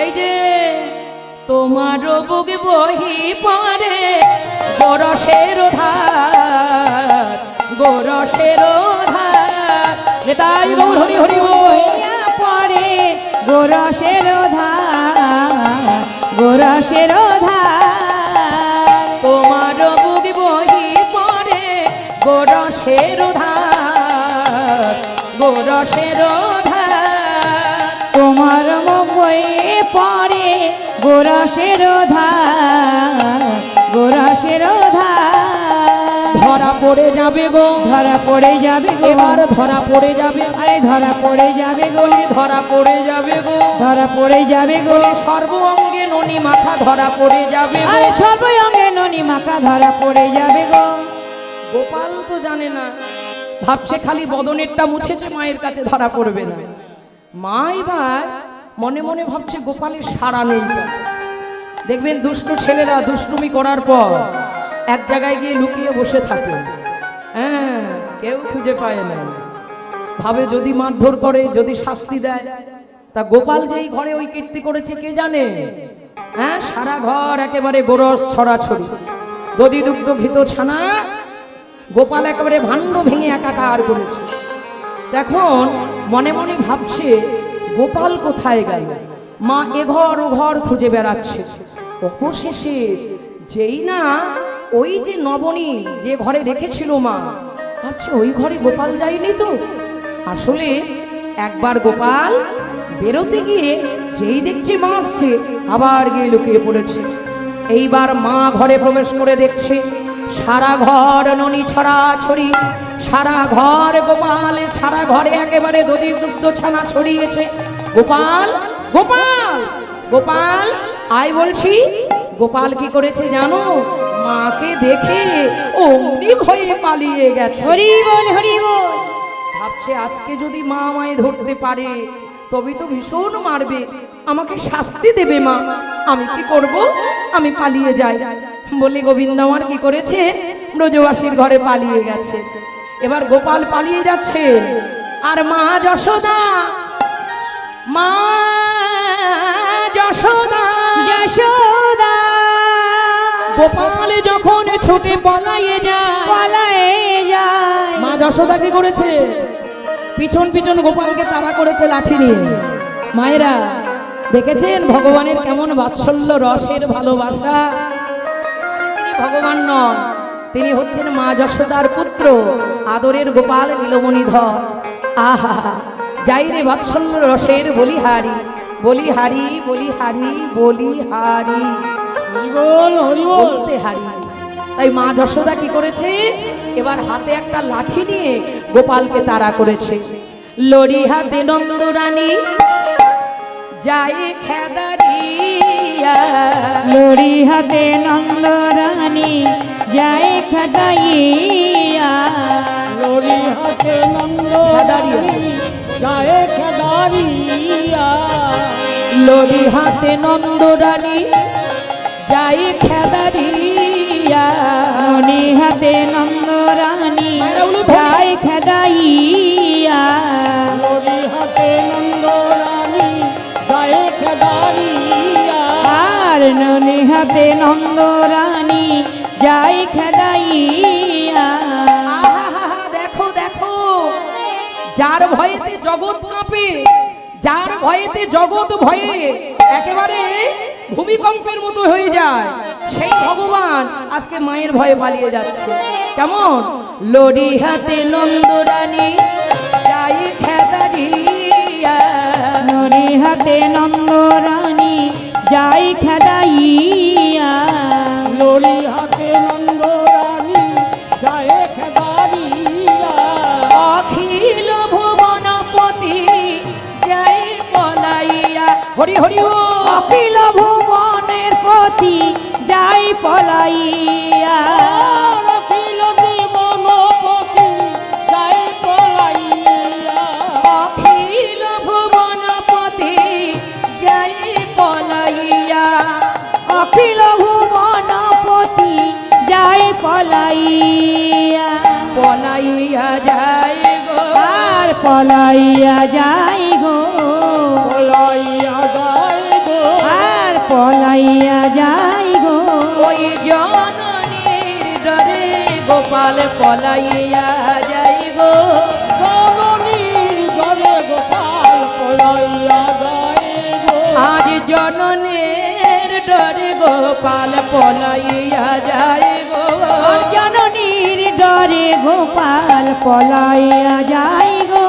এই যে তোমারও বুক বহি পরে গোরসের ধার, গোরসের ধার, তাই গৌর হরি হরি বল। বইয়া পড়ে গোরসের ধার, গোরসের ধার, তোমার বুক বহি পরে গোরসের ধার, গোরসের ধার, তোমার মুখ বইয়ে পড়ে গোরসের ধার, গোরসের ধার, ধরা পড়ে যাবে গো, ধরা পড়ে যাবে গো, এবার ধরা পড়ে যাবে, আরে ধরা পড়ে যাবে গো, ধরা পড়ে যাবে গো, ধরা পড়ে যাবে গো, সর্ব অঙ্গে ননি মাথা ধরা পড়ে যাবে গো। আরে সর্বঙ্গে ননি মাখা ধরা পড়ে যাবে গো। গোপাল তো জানে না, ভাবছে খালি বদনেরটা মুছেছে, মায়ের কাছে ধরা পড়বে না। মা এবার মনে মনে ভাবছে গোপালের সাড়া নেই। দেখবেন দুষ্ট ছেলেরা দুষ্টুমি করার পর এক জায়গায় গিয়ে লুকিয়ে বসে থাকে, হ্যাঁ, কেউ খুঁজে পায় না, ভাবে যদি মারধর করে, যদি শাস্তি দেয়। তা গোপাল যেই ঘরে ওই কীর্তি করেছে কে জানে? হ্যাঁ, সারা ঘর একেবারে গোরস ছড়াছড়ি, দধি দুগ্ধ ঘিত ছানা, গোপাল একেবারে ভাণ্ড ভেঙে একাকার করেছে। এখন মনে মনে ভাবছে গোপাল কোথায় গেল? মা এঘর ও ঘর খুঁজে বেড়াচ্ছে। অবশেষে যেই না ওই যে নবনী যে ঘরে রেখেছিল মা, ভাবছে ওই ঘরে গোপাল যায়নি তো। আসলে একবার গোপাল বেরোতে গিয়ে যেই দেখছে মা আসছে, আবার গিয়ে লুকিয়ে পড়েছে। এইবার মা ঘরে প্রবেশ করে দেখছে সারা ঘর ননি ছড়াছড়ি, সারা ঘর গোপাল, সারা ঘরে একেবারে দধি দুগ্ধ ছানা ছড়িয়েছে। গোপাল, গোপাল, গোপাল আয় বলছি। গোপাল কি করেছে জানো? মাকে দেখে অমনি ভয়ে পালিয়ে গেছে। হরি বল হরি বল। ভাবছে আজকে যদি মা আমায় ধরতে পারে তবে তো ভীষণ মারবে, আমাকে শাস্তি দেবে মা। আমি কি করব? আমি পালিয়ে যাই বলে গোবিন্দ আমার কি করেছে? ব্রজবাসীর ঘরে পালিয়ে গেছে। এবার গোপাল পালিয়ে যাচ্ছে, আর মা যশোদা, মা যশোদা, যশোদা গোপাল যখন ছুটে পলাইয়ে যায়, পালায়ে যায়, মা যশোদা কি করেছে? পিছন পিছন গোপালকে তাড়া করেছে লাঠি নিয়ে। মায়েরা দেখেছেন ভগবানের কেমন বাৎসল্য রসের ভালোবাসা? তিনি ভগবান নন, তিনি হচ্ছেন মা যশোদার পুত্র, আদরের গোপাল নীলমণিধর। আহা, যাই রে বাৎসল্য রসের বলিহারি, বলিহারি, বলিহারি, বলিহারি, হরিবল হরিবল। বলতে হারি। তাই মা যশোদা কি করেছে? এবার হাতে একটা লাঠি নিয়ে গোপালকে তাড়া করেছে। লড়ি হাতে নন্দরানী যায় খেদারিয়া, লড়ি হাতে নন্দরানী যায় খাদাইয়া, লরি হাতে নন্দ যায় খেদারিয়া, লড়ি হাতে নন্দরানী যায় খেদারিয়া, লড়ি হাতে নন্দরানী যায় খাদাইয়া, লরি হাতে নন্দ রানী যায় খেদারিয়া, আর ননি হাতে নন্দরানী যায় খাদাইয়া। আহাহাহা, দেখো দেখো, যার ভয়েতে জগৎ কাঁপে, যার ভয়েতে জগৎ ভয়ে একেবারে ভূমিকম্পের মতো হয়ে যায়, সেই ভগবান আজকে মায়ের ভয়ে পালিয়ে যাচ্ছে। কেমন? লড়ি হাতে নন্দরানী যাই খেদারি নন্দরানী যাই খেদাইয়া লড়ি হাতে নন্দরানী যায় খেদারিয়া অখিল ভুবনপতি যাই পলাইয়া হরি হরি ও অখিল ভুবনের পতি যাই পলাইয়া অখিল জীবনপতি যায় পলাইয়া অখিল ভুবনপতি যাই পলাইয়া অখিল ভুবনপতি যাই পলাইয়া পলাইয়া যাই গো আর পলাইয়া যাই গো পলাইয়া যায় গো আর পলাইয়া যাই গো ওই জননীর ডরে গোপাল পলাইয়া যাই গো জননীর ঘরে গোপাল পলাইয়া যায় গো আজ জননীর ডরে গোপাল পলাইয়া যাই গো আর জননীর ডরে গোপাল পলাইয়া যাই গো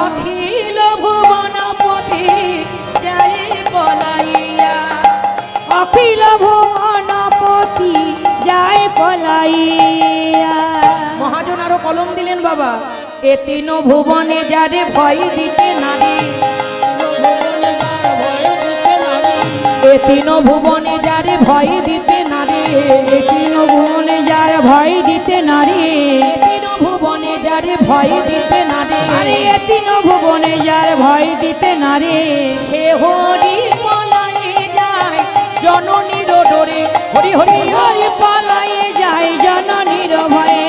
অখিল ভুবনপতি যাই পলাইয়া অখিল ভুবনপতি যাই পলাইয়া মহাজন আরো কলম দিলেন বাবা এ তিন ভুবনে যারে ভয় দিতে নারী এ তিন ভুবনে যারে ভয় দিতে নারী তিন ভুবনে যার ভয় দিতে নারী এ তিন ভুবনে যারে ভয় দিতে নারী আরে এ তিন ভুবনে যার ভয় দিতে নারী সে হরি পলাই যায় জননীর ডোরে হরি হরি হরি পলাইয়ে যায় জননীর ভয়ে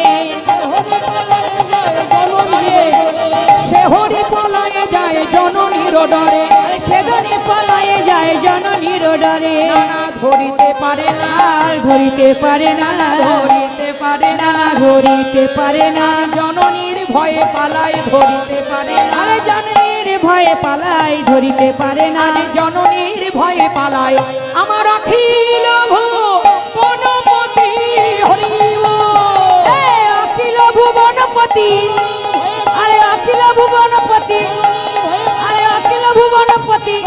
সে হরি পলাই যায় জননীর ডরে আরে সেদিনই পলাইয়ে যায় জননীর ডরে নানা ধরিতে পারে না আর ধরিতে পারে না ধরিতে পারে না ধরিতে পারে না জননীর ভয়ে পালায় ধরিতে পারে না আরে জননীর ভয়ে পালাই ধরিতে পারে না আরে জননীর ভয়ে পালায় আমার অখিল ভুবনপতি হরি বল। এ অখিল ভুবনপতি আরে অখিল ভুবনপতি আরে অখিল ভুবনপতি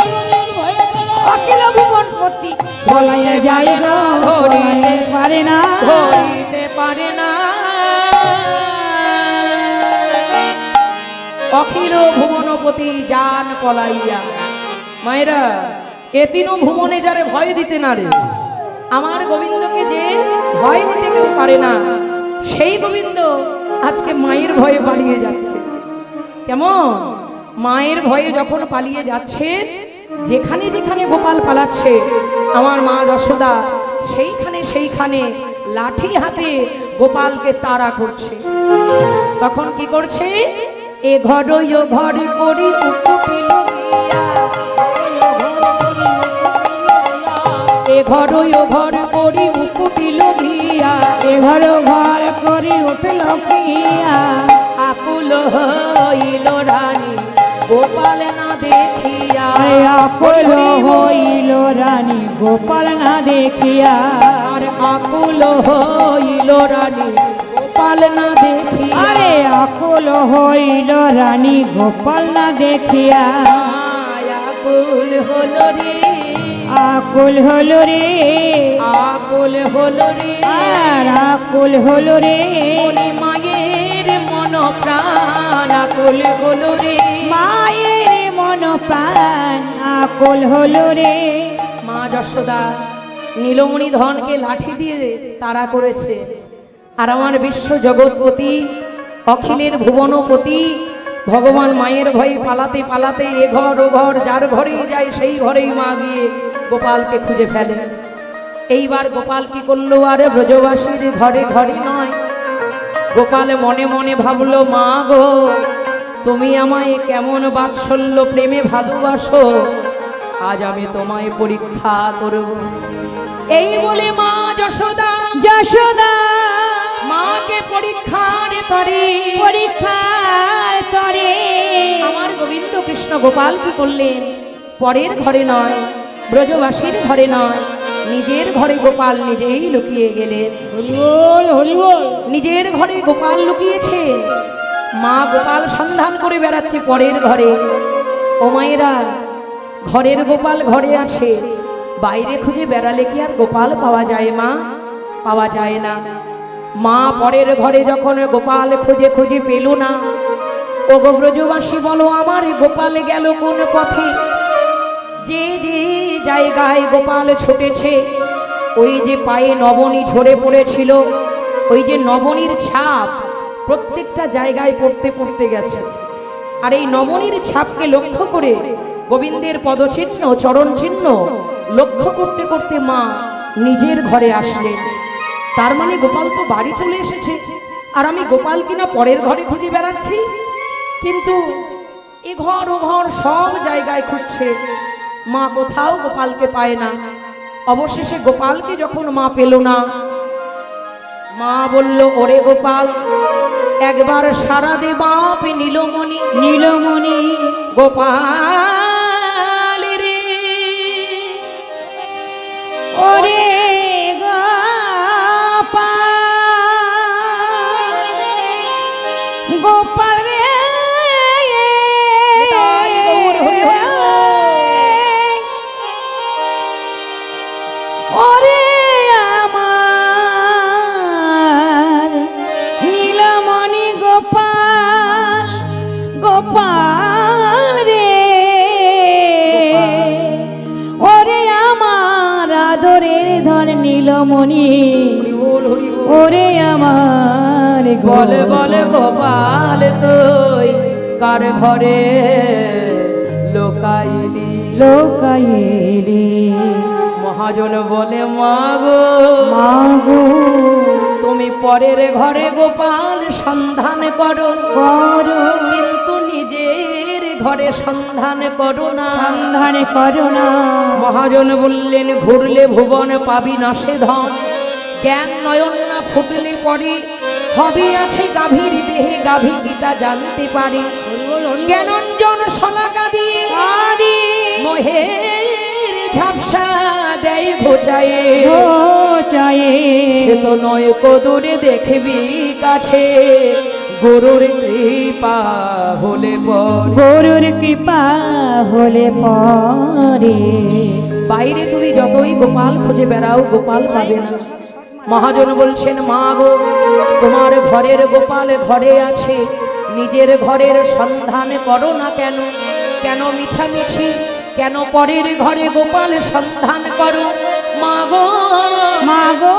অখিল ভুবনপতি পলাইয়া যায় গো ধরিতে পারে না ধরিতে পারে না অখিল ভুবনপতি জান পলাইয়া মায়েরা এ তিন ভুবনে যারে ভয় দিতে না রে আমার গোবিন্দকে যে ভয় দিতে কেউ পারে না সেই গোবিন্দ আজকে মায়ের ভয়ে পালিয়ে যাচ্ছে কেমন মায়ের ভয়ে যখন পালিয়ে যাচ্ছে যেখানে যেখানে গোপাল পালাচ্ছে আমার মা যশোদা সেইখানে লাঠি হাতে গোপালকে তাড়া করছে তখন কি করছে এ ঘর ও ঘর করি উকুটিল গিয়া এ ঘর ও ঘর করি উকুটিল গিয়া এ ঘর ঘর করি উঠল পিয়া আকুল হইল রানী গোপাল না দেখিয়া আরে আকুল হইল রানী গোপাল না দেখিয়া আর আকুল হইল রানী গোপাল না দেখিয়া আরে আকুল হইল রানী গোপাল না দেখিয়া আকুল হল রে আকুল হলো রে আকুল হল রে আর আকুল হলো রে মনে মায়ের মন প্রাণ আকুল হল রে মায়ের মন প্রাণ আকুল হলো রে মা যশোদা নীলমণি ধনকে লাঠি দিয়ে তাড়া করেছে আর আমার বিশ্ব জগৎপতি অখিলের ভুবনপতি ভগবান মায়ের ভয়ে পালাতে পালাতে এ ঘর ও ঘর যার ঘরেই যায় সেই ঘরেই মা গিয়ে গোপালকে খুঁজে ফেলে এইবার গোপাল কি করলো আরে ব্রজবাসীর ঘরে ঘরে নয় গোপাল মনে মনে ভাবলো মা গো তুমি আমায় কেমন বাৎসল্য প্রেমে ভালোবাসো আজ আমি তোমায় পরীক্ষা করব এই বলে মা যশোদা যশোদা মাকে পরীক্ষার তরে পরীক্ষার তরে আমার গোবিন্দ কৃষ্ণ গোপাল কি করলেন পরের ঘরে নয় ব্রজবাসীর ঘরে নয় নিজের ঘরে গোপাল নিজেই লুকিয়ে গেলেন হরিবল হরিবল নিজের ঘরে গোপাল লুকিয়েছে মা গোপাল সন্ধান করে বেড়াচ্ছে পরের ঘরে ও মায়েরা ঘরের গোপাল ঘরে আসে, বাইরে খুঁজে বেড়ালে কি আর গোপাল পাওয়া যায় মা? পাওয়া যায় না। মা পরের ঘরে যখন গোপাল খুঁজে খুঁজে পেল না, ও গো ব্রজবাসী বলো আমার গোপাল গেল কোন পথে? যে যে জায়গায় গোপাল ছুটেছে, ওই যে পায়ে নবনী ঝরে পড়েছিল, ওই যে নবনীর ছাপ প্রত্যেকটা জায়গায় পড়তে পড়তে গেছে। আর এই নবনীর ছাপকে লক্ষ্য করে গোবিন্দের পদচিহ্ন চরণ চিহ্ন লক্ষ্য করতে করতে মা নিজের ঘরে আসলেন। তার মানে গোপাল তো বাড়ি চলে এসেছে, আর আমি গোপাল কিনা পরের ঘরে খুঁজে বেড়াচ্ছি। কিন্তু এ ঘর ও ঘর সব জায়গায় খুঁজছে, মা কোথাও গোপালকে পায় না। অবশেষে গোপালকে যখন মা পেল না, মা বলল ওরে গোপাল একবার সারা দে বাপ নীলমণি, নীলমণি গোপাল রে ওরে গোপাল, গোপাল রে ওরে আমার নীলমণি গোপাল, গোপাল রে ওরে আমার আদরের ধন নীলমণি, ওরে আমার বলে বলে গোপাল তুই কার ঘরে লোকাইলি? লোকাইলি মহাজন বলে মাগো মাগো তুমি পরের ঘরে গোপাল সন্ধান করো, করো কিন্তু নিজের ঘরে সন্ধান করো না। সন্ধান করো না। মহাজন বললেন ঘুরলে ভুবন পাবি না সে ধন, জ্ঞান নয়ন না ফুটলে পরে হবি আছে গাভীর দেহে, গাভী গীতা জানতে পারি। জ্ঞানঞ্জন শলাকা দিয়ে মোহের ঝাপসা দেয় ঘোচায়ে, চায়ে সে তো নয় কদরে দেখবি কাছে, গুরুর কৃপা হলে পর। গরুর কৃপা হলে পরে বাইরে তুমি যতই গোপাল খুঁজে বেড়াও গোপাল পাবে না। মহাজন বলছেন মা গো তোমার ঘরের গোপাল ঘরে আছে, নিজের ঘরের সন্ধান করো না কেন? কেন মিছামিছি, কেন পরের ঘরে গোপাল সন্ধান করো? মা গো মাগো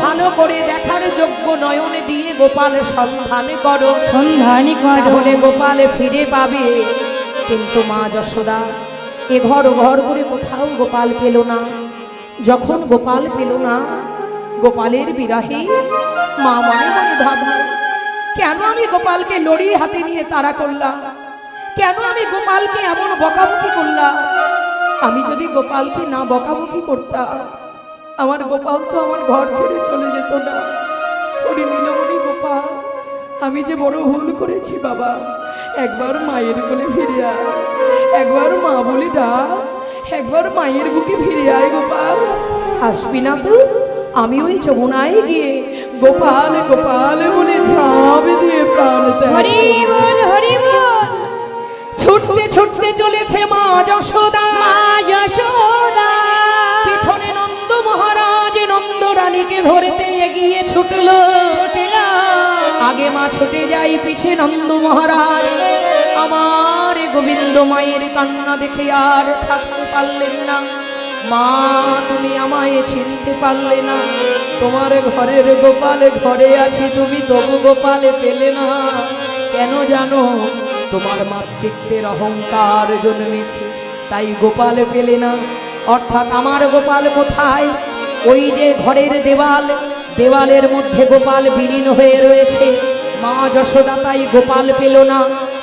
ভালো করে দেখার যোগ্য নয়নে দিয়ে গোপাল সন্ধান করো, সন্ধান করো তাহলে গোপাল ফিরে পাবে। কিন্তু মা যশোদা এ ঘর ও ঘর করে কোথাও গোপাল পেল না। যখন গোপাল পেল না, গোপালের বিরাহে মা মনে মনে ভাবল কেন আমি গোপালকে লড়ি হাতে নিয়ে তাড়া করলাম, কেন আমি গোপালকে এমন বকাবকি করলাম? আমি যদি গোপালকে না বকাবকি করতাম, আমার গোপাল তো আমার ঘর ছেড়ে চলে যেত না। ওরে নীলমণি গোপাল, আমি যে বড় ভুল করেছি বাবা, একবার মায়ের কোলে ফিরে আয়, একবার মা বলে ডাক, একবার মায়ের বুকে ফিরে আয় গোপাল। আসবি না তুই? আমি ওই যমুনায় গিয়ে গোপাল গোপাল বলে ঝাঁপ দিয়ে প্রাণ হরি ত্যাগ করব। বল হরি বল। ছুটতে ছুটতে চলেছে মা যশোদা, মা যশোদা পিছনে নন্দ মহারাজ নন্দ রানীকে ধরতে এগিয়ে ছুটল। আগে মা ছুটে যাই, পিছে নন্দ মহারাজ। আমার গোবিন্দ মায়ের কান্না দেখে আর থাকতে পারলেন না। মা তুমি আমায় চিনতে পারলে না, তোমার ঘরের গোপাল ঘরে আছি, তুমি তবু গোপালে পেলে না কেন জানো? তোমার মাতৃত্বের অহংকার জন্মেছে, তাই গোপাল পেলে না। অর্থাৎ আমার গোপাল কোথায়? ওই যে ঘরের দেওয়াল, দেওয়ালের মধ্যে গোপাল বিলীন হয়ে রয়েছে। মা যশোদা তাই গোপাল পেল না।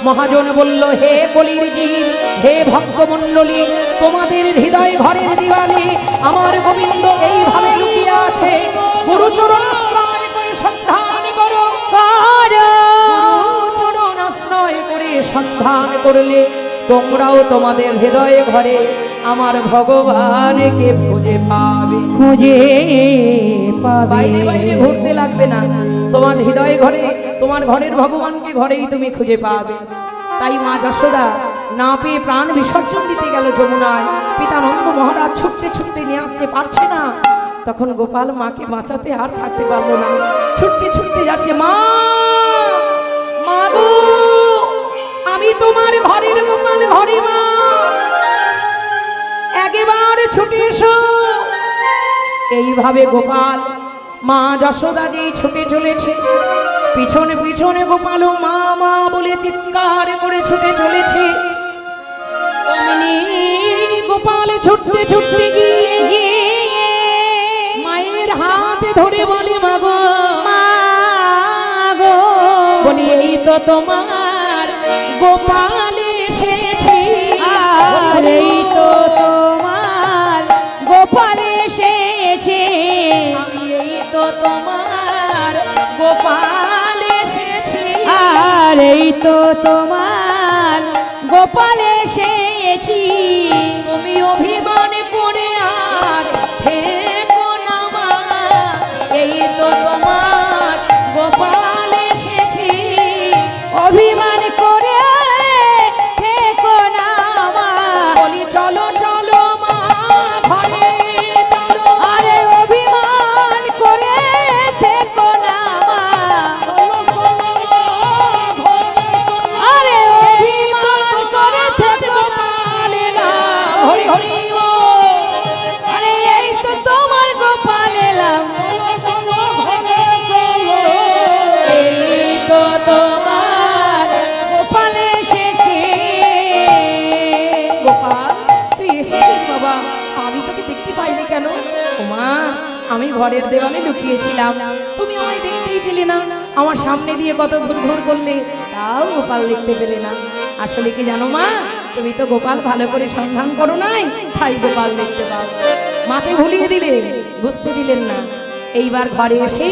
মহাজন বলল হে কলির জীব, হে ভক্তমণ্ডলী, তোমাদের হৃদয় ঘরের দেওয়ালে আমার গোবিন্দ এইভাবে লুকিয়ে আছে। গুরুচরণ আশ্রয় করে সন্ধান করো, গুরুচরণ আশ্রয় করে সন্ধান করলে তোমরাও তোমাদের হৃদয় ঘরে আমার ভগবানকে খুঁজে পাবে। খুঁজে পাবে। বাইরে বাইরে ঘুরতে লাগবে না, তোমার হৃদয় ঘরে, তোমার ঘরের ভগবানকে ঘরেই তুমি খুঁজে পাবে। তাই মা যশোদা না পেয়ে প্রাণ বিসর্জন দিতে গেল যমুনায়। পিতা নন্দ মহারাজ ছুটতে ছুটতে নিয়ে আসছে, পারছে না। তখন গোপাল মাকে বাঁচাতে আর থাকতে পারলো না, ছুটতে ছুটতে যাচ্ছে। মা, মা গো, আমি তোমার ঘরের গোপাল, ঘরে মা, একেবারে ছুটে এসো। এইভাবে গোপাল মা যশোদা যেই ছুটে চলেছে, পিছনে পিছনে গোপাল মা মা বলে চিৎকার করে ছুটে চলেছে। অমনি গোপাল ছুটতে ছুটতে গিয়ে মায়ের হাতে ধরে বলে, মা গো, মা গো, বলি এই তো তোমার গোপাল এসেছে। আর এই তো তোমার গোপাল এসেছে। আমি এই তো তোমার গোপাল এসেছে। আর এই তো তোমার গোপাল এসেছি। তুমি অভিমান করে আর থেকো না মা, এই তো তোমার গোপাল এসেছি। অভিমান করে থেকো না মা, বলি চলো চলো মা ঘরে চলো। আরে অভিমান করে থেকো না মা, আরে অভিমান করে থেকো না। হরি হরি বল। আরে এই তো তোমার গোপাল এলাম, এই তো তোমার গোপাল এসেছে। গোপাল, তুই এসেছিস বাবা, আমি তোকে দেখতে পাইনি কেন? ওমা, আমি ঘরের দেওয়ালে লুকিয়েছিলাম, তুমি আমায় দেখতেই পেলে না। আমার সামনে দিয়ে কত ঘুরঘুর করলে, তাও গোপাল দেখতে পেলে না। আসলে কি জানো মা, তুমি তো গোপাল ভালো করে সন্ধান করো নাই, তাই গোপাল দেখতে পাও। মাকে ভুলিয়ে দিলে, বুঝতে দিলেন না। এইবার ঘরে এসে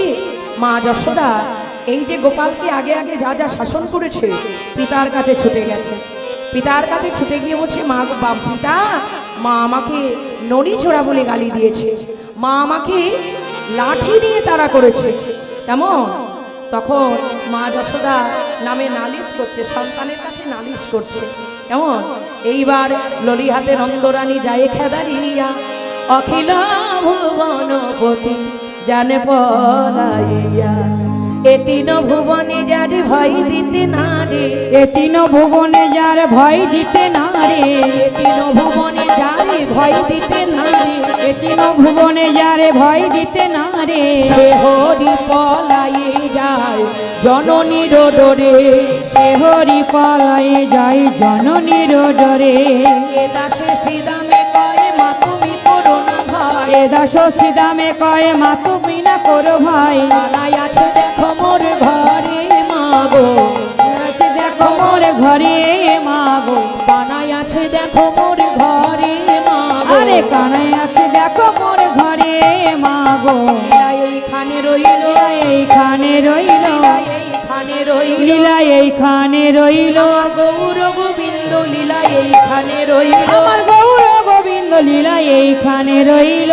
মা যশোদা এই যে গোপালকে আগে আগে যা যা শাসন করেছে, পিতার কাছে ছুটে গেছে। পিতার কাছে ছুটে গিয়ে বলছে, মা গো, পিতা, মা আমাকে নড়ি ছোড়া বলে গালি দিয়েছে, মা আমাকে লাঠি দিয়ে তাড়া করেছে, কেমন? তখন মা যশোদা নামে নালিশ করছে, সন্তানের কাছে নালিশ করছে, কেমন? এইবার ললিহাতে নন্দরানী যায় খেদারিয়া, অখিল ভুবনপতি জানে পলাইয়া, এ তিন ভুবনে যার ভয় দিতে না রে, এ তিন ভুবনে যার ভয় দিতে না রে, এ তিন ভুবনে যার ভয় দিতে না রে, এ তিন ভুবনে যারে ভয় দিতে না রে, সে হরি পলাইয়ে যায় জননীর ডরে, সে হরি পালায়ে যায় জননীর ডরে। এ দাসে শ্রীরামে কয় মা তুমি করো না ভয়, এ দাস সিদামে কয়ে মা তুমি না করো ভাই, পালাই আছে দেখো মোর ঘরে মা গো, আছে দেখো মোর ঘরে মা গো, বানাই আছে দেখো মোর ঘরে মা গো, আরে কানাই আছে দেখো মোর ঘরে মা গো, লীলা এইখানে রইল, এইখানে রইল, এইখানে রইল, লীলা এইখানে রইল, গৌর গোবিন্দ লীলা এইখানে রইল। আমার গৌর গোবিন্দ লীলা এইখানে রইল।